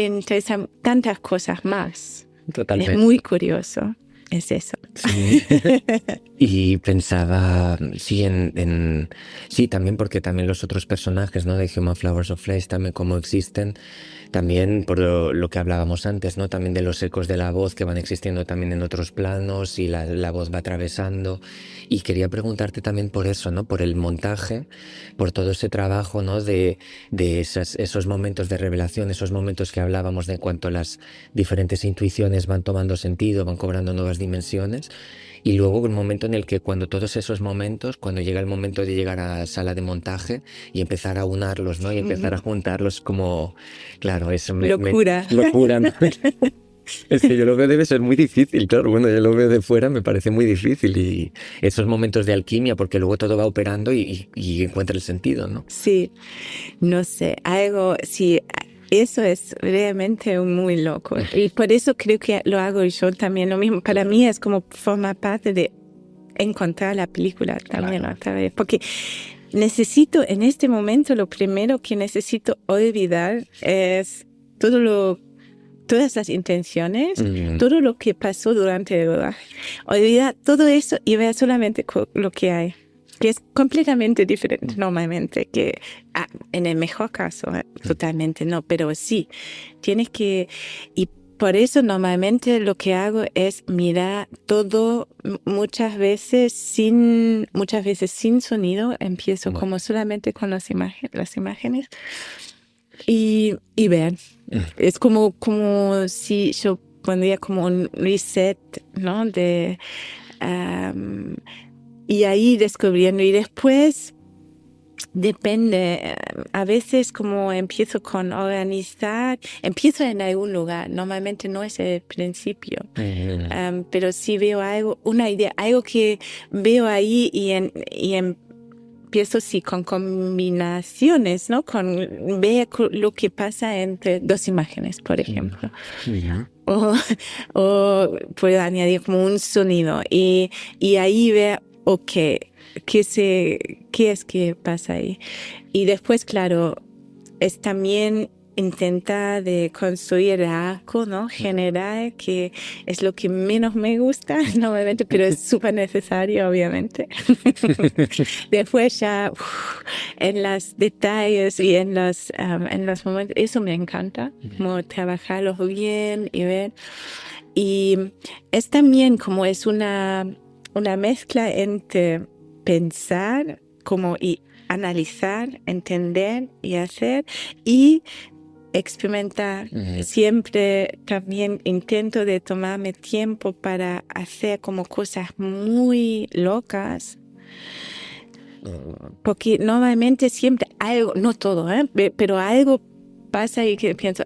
interesan tantas cosas más. Es Totalmente. muy curioso, es eso. Sí. Y pensaba, sí, sí, también porque también los otros personajes, ¿no? De Human Flowers of Flesh también como existen, también por lo que hablábamos antes, ¿no? También de los ecos de la voz que van existiendo también en otros planos y la voz va atravesando. Y quería preguntarte también por eso, ¿no? Por el montaje, por todo ese trabajo, ¿no? De esos momentos de revelación, esos momentos que hablábamos de en cuanto las diferentes intuiciones van tomando sentido, van cobrando nuevas dimensiones. Y luego el momento en el que cuando todos esos momentos, cuando llega el momento de llegar a la sala de montaje y empezar a unarlos, ¿no? Y empezar a juntarlos como, claro, eso Locura. locura, ¿no? Es que yo lo veo, debe ser muy difícil, claro, bueno, yo lo veo de fuera, me parece muy difícil y esos momentos de alquimia, porque luego todo va operando y encuentra el sentido, ¿no? Sí, no sé, algo, sí, eso es realmente muy loco. Y por eso creo que lo hago yo también lo mismo. Para mí es como forma parte de encontrar la película también otra vez. Porque necesito, en este momento, lo primero que necesito olvidar es todas las intenciones, todo lo que pasó durante el rodaje. Olvidar todo eso y ver solamente lo que hay. Que es completamente diferente normalmente, que en el mejor caso, totalmente no, pero sí, tienes que, y por eso normalmente lo que hago es mirar todo muchas veces sin sonido, empiezo como solamente con las imágenes y ver. Es como si yo pondría como un reset, ¿no? Y ahí descubriendo y después depende, a veces como empiezo con organizar, empiezo en algún lugar, normalmente no es el principio, pero sí veo algo, una idea, algo que veo ahí y empiezo sí con combinaciones, ¿no? Con ver lo que pasa entre dos imágenes, por ejemplo. O puedo añadir como un sonido y ahí ver, ok, ¿qué es que pasa ahí? Y después, claro, es también intentar de construir el arco, ¿no? General, que es lo que menos me gusta normalmente, pero es súper necesario, obviamente. Después ya en los detalles y en los momentos, eso me encanta, como trabajarlos bien y ver. Y es también como es una mezcla entre pensar como y analizar, entender y hacer y experimentar. Siempre también intento de tomarme tiempo para hacer como cosas muy locas. Porque normalmente siempre algo, no todo, pero algo pasa y que pienso,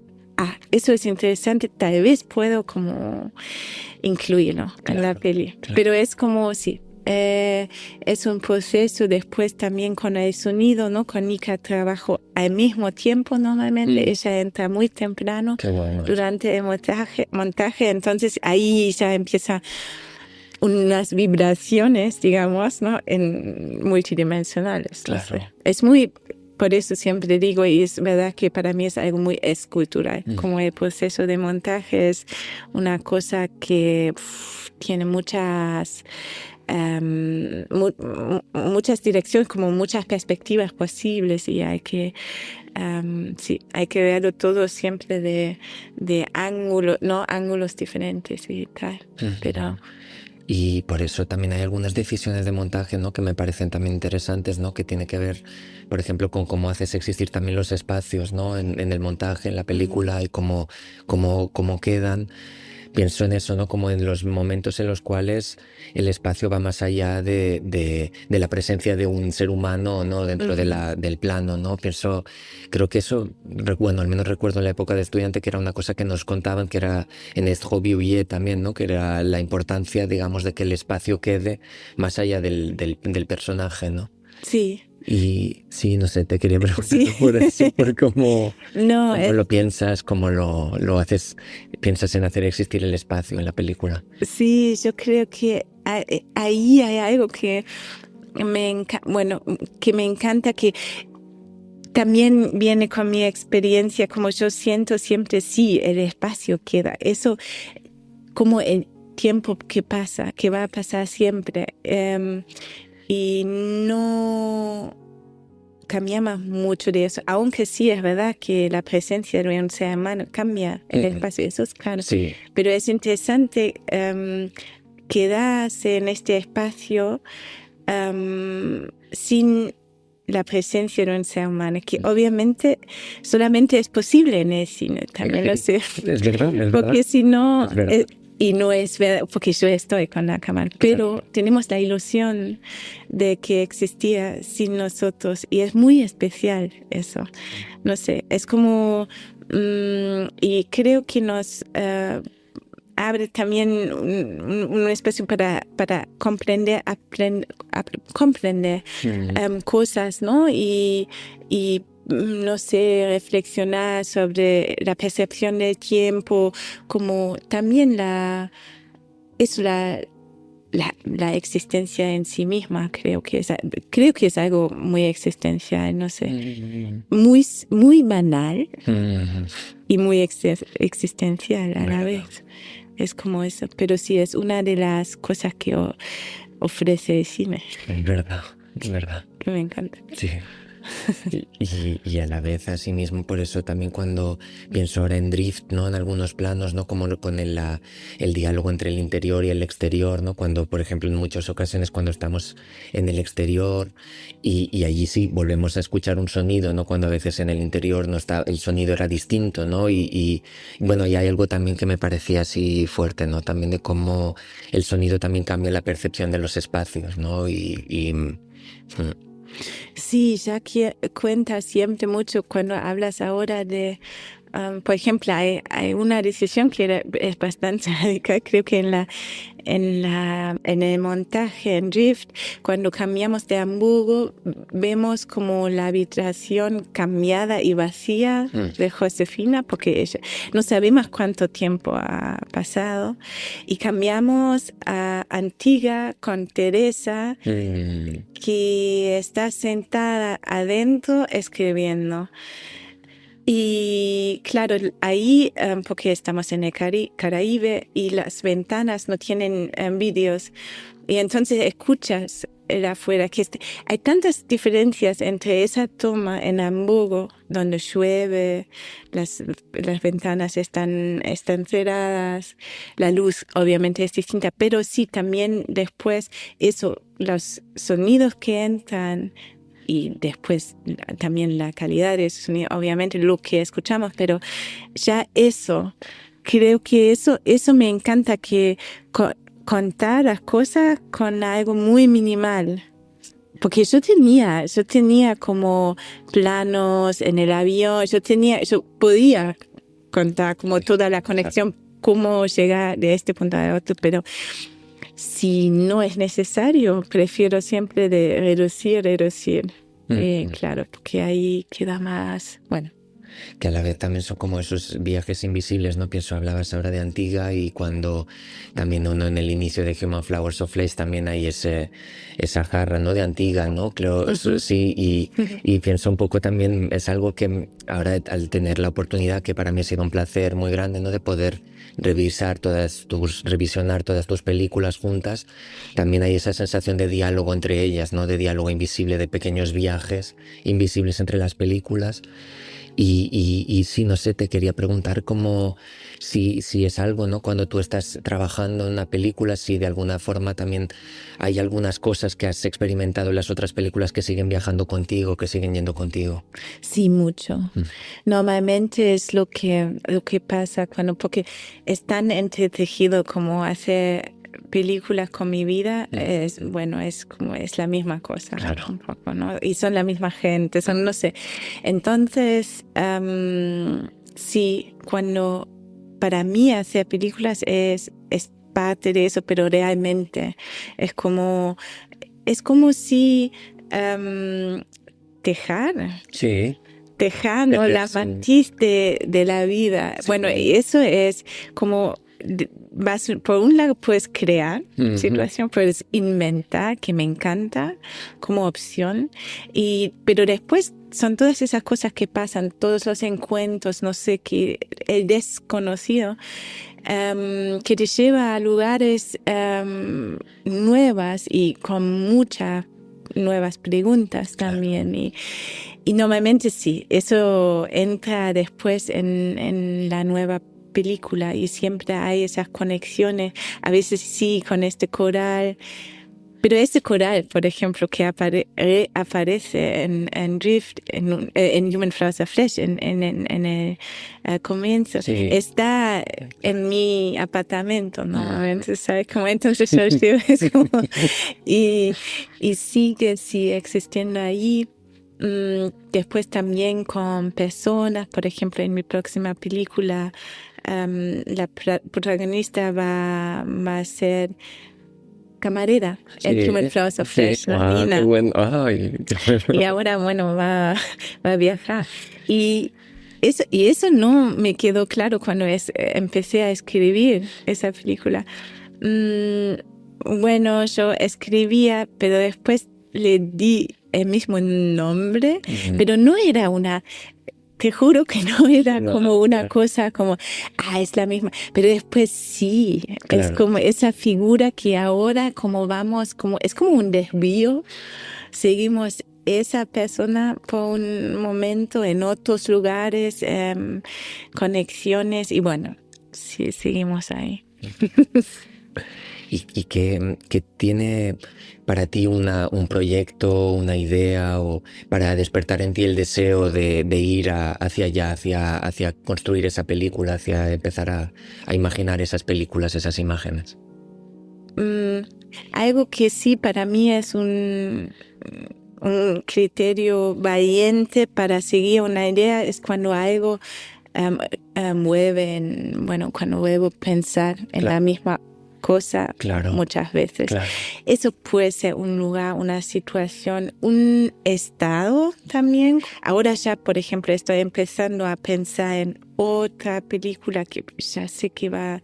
eso es interesante, tal vez puedo como incluirlo en la peli. Claro. Pero es como, sí, es un proceso. Después también con el sonido, ¿no? Con Nika trabajo al mismo tiempo normalmente. Ella entra muy temprano durante el montaje. Entonces ahí ya empieza unas vibraciones, digamos, ¿no? Multidimensionales. Claro. Es muy... Por eso siempre digo, y es verdad que para mí es algo muy escultural, como el proceso de montaje es una cosa que tiene muchas direcciones, como muchas perspectivas posibles y hay que verlo todo siempre de ángulos, ¿no? Ángulos diferentes y tal, pero... Y por eso también hay algunas decisiones de montaje, ¿no? Que me parecen también interesantes, ¿no? Que tiene que ver, por ejemplo, con cómo haces existir también los espacios, ¿no? En el montaje, en la película y cómo quedan. Pienso en eso, ¿no? Como en los momentos en los cuales el espacio va más allá de la presencia de un ser humano, ¿no? Dentro del plano, ¿no? Creo que eso, bueno, al menos recuerdo en la época de estudiante que era una cosa que nos contaban, que era en Estjo Viuye también, ¿no? Que era la importancia, digamos, de que el espacio quede más allá del personaje, ¿no? Sí. Y sí, no sé, te quería preguntar Sí. por eso, por cómo, No, cómo lo piensas, cómo lo haces, piensas en hacer existir el espacio en la película. sí, yo creo que ahí hay algo que que me encanta, que también viene con mi experiencia, como yo siento siempre, sí, el espacio queda. Eso, como el tiempo que pasa, que va a pasar siempre. Y no cambiamos mucho de eso, aunque sí es verdad que la presencia de un ser humano cambia el espacio, eso es claro. Sí, Pero es interesante quedarse en este espacio sin la presencia de un ser humano, que obviamente solamente es posible en el cine, también lo sé. es verdad, es verdad. Porque si no, Es verdad. y no es verdad, porque yo estoy con la cámara, pero tenemos la ilusión de que existía sin nosotros y es muy especial eso. No sé, es como, y creo que nos abre también un espacio para comprender, comprender cosas, ¿no? Y no sé, reflexionar sobre la percepción del tiempo, como también la existencia en sí misma. Creo que es algo muy existencial, no sé, muy banal y muy existencial a la vez. Es como eso, pero sí es una de las cosas que ofrece el cine, Es verdad, es verdad. que me encanta. Sí. Y a la vez, así mismo, por eso también cuando pienso ahora en Drift, ¿no? En algunos planos, ¿no? Como con el diálogo entre el interior y el exterior, ¿no? Cuando, por ejemplo, en muchas ocasiones cuando estamos en el exterior y allí sí volvemos a escuchar un sonido, ¿no? Cuando a veces en el interior no está, el sonido era distinto, ¿no? Bueno, y hay algo también que me parecía así fuerte, ¿no? También de cómo el sonido también cambia la percepción de los espacios, ¿no? Sí, ya que cuentas siempre mucho cuando hablas ahora de, por ejemplo, hay una decisión que es bastante radical, creo que en el montaje en Drift, cuando cambiamos de Hamburgo, vemos como la habitación cambiada y vacía de Josefina, porque no sabemos cuánto tiempo ha pasado, y cambiamos a Antigua con Teresa, que está sentada adentro escribiendo. Y claro, ahí, porque estamos en el Caribe y las ventanas no tienen vídeos, y entonces escuchas el afuera, hay tantas diferencias entre esa toma en Hamburgo, donde llueve, las ventanas están cerradas, la luz obviamente es distinta, pero sí también después eso, los sonidos que entran, y después también la calidad de sonido, obviamente lo que escuchamos, pero ya eso, creo que eso me encanta, que contar las cosas con algo muy minimal. Porque yo tenía como planos en el avión, yo podía contar como toda la conexión, cómo llegar de este punto a otro, pero si no es necesario, prefiero siempre de reducir. Claro, porque ahí queda más, bueno. Que a la vez también son como esos viajes invisibles, ¿no? Pienso, hablabas ahora de Antigua y cuando también uno en el inicio de Human Flowers of Flesh también hay esa jarra, ¿no? De Antigua, ¿no? Creo, sí, y pienso un poco también, es algo que ahora al tener la oportunidad, que para mí ha sido un placer muy grande, ¿no? De poder revisionar todas tus películas juntas, también hay esa sensación de diálogo entre ellas, ¿no? De diálogo invisible, de pequeños viajes invisibles entre las películas. Y sí, no sé, te quería preguntar cómo, si es algo, ¿no? Cuando tú estás trabajando en una película, si de alguna forma también hay algunas cosas que has experimentado en las otras películas que siguen viajando contigo, que siguen yendo contigo. Sí, mucho. Normalmente es lo que pasa porque es tan entretejido como hacer películas con mi vida, es como es la misma cosa, claro, un poco, ¿no? Y son la misma gente, no sé. Entonces, sí, cuando para mí hacer películas es parte de eso, pero realmente es como si tejar. Sí. Tejar, ¿no? La matiz de la vida. Sí. Bueno, y eso es como... por un lado puedes crear situación, puedes inventar, que me encanta como opción, pero después son todas esas cosas que pasan, todos los encuentros, no sé, que el desconocido, que te lleva a lugares nuevas y con muchas nuevas preguntas también. Y normalmente sí, eso entra después en la nueva película y siempre hay esas conexiones, a veces sí con este coral, pero este coral, por ejemplo, que aparece en Drift, en Human Flowers of Flesh, en el comienzo, sí. Está en mi apartamento, ¿no? ¿Sabes? Como entonces yo es como, y sigue sí existiendo ahí. Después también con personas, por ejemplo, en mi próxima película, la protagonista va a ser camarera en Human Flowers of Flesh, ¿no? Qué bueno. Ay, y ahora, bueno, va a viajar. Y eso no me quedó claro cuando empecé a escribir esa película. Bueno, yo escribía, pero después le di el mismo nombre, pero no era te juro que no era como una cosa como, es la misma, pero después sí, claro. Es como esa figura que ahora como vamos, es como un desvío, seguimos esa persona por un momento en otros lugares, conexiones, y bueno, sí, seguimos ahí. ¿Y qué tiene para ti un proyecto, una idea, o para despertar en ti el deseo de ir hacia allá, hacia construir esa película, hacia empezar a imaginar esas películas, esas imágenes? Algo que sí para mí es un criterio valiente para seguir una idea es cuando algo mueve, cuando vuelvo a pensar en la misma cosa muchas veces. Claro. Eso puede ser un lugar, una situación, un estado también. Ahora ya, por ejemplo, estoy empezando a pensar en otra película que ya sé que va a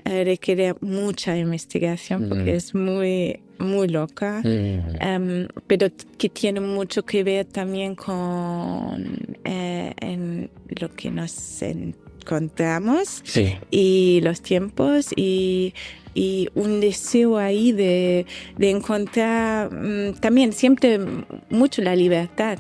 requerir mucha investigación porque es muy, muy loca, pero que tiene mucho que ver también con en lo que nos encontramos y los tiempos y un deseo ahí de encontrar también siempre mucho la libertad,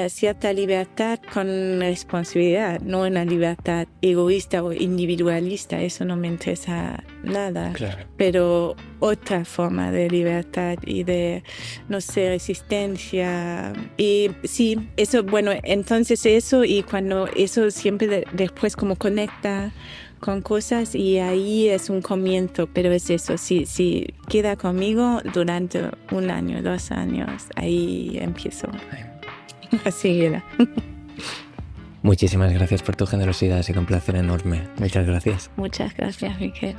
cierta libertad con responsabilidad, no una libertad egoísta o individualista, eso no me interesa nada, pero otra forma de libertad y de, no sé, resistencia. Y sí, eso, bueno, entonces eso, y cuando eso siempre después como conecta con cosas, y ahí es un comienzo, pero es eso, si queda conmigo durante 1 año, 2 años, ahí empiezo. Así era. Muchísimas gracias por tu generosidad, ha sido un placer enorme. Muchas gracias. Muchas gracias, Miguel.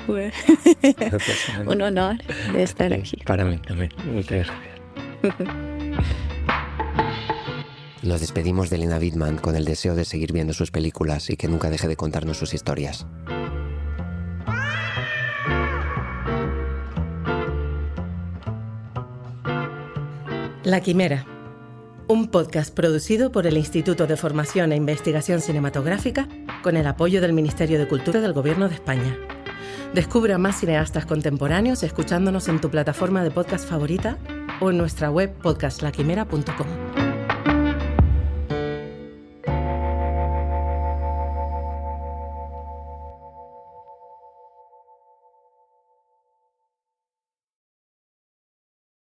Un honor de estar aquí. Para mí también. Muchas gracias. Nos despedimos de Elena Wittmann con el deseo de seguir viendo sus películas y que nunca deje de contarnos sus historias. La Quimera, un podcast producido por el Instituto de Formación e Investigación Cinematográfica con el apoyo del Ministerio de Cultura del Gobierno de España. Descubre a más cineastas contemporáneos escuchándonos en tu plataforma de podcast favorita o en nuestra web podcastlaquimera.com.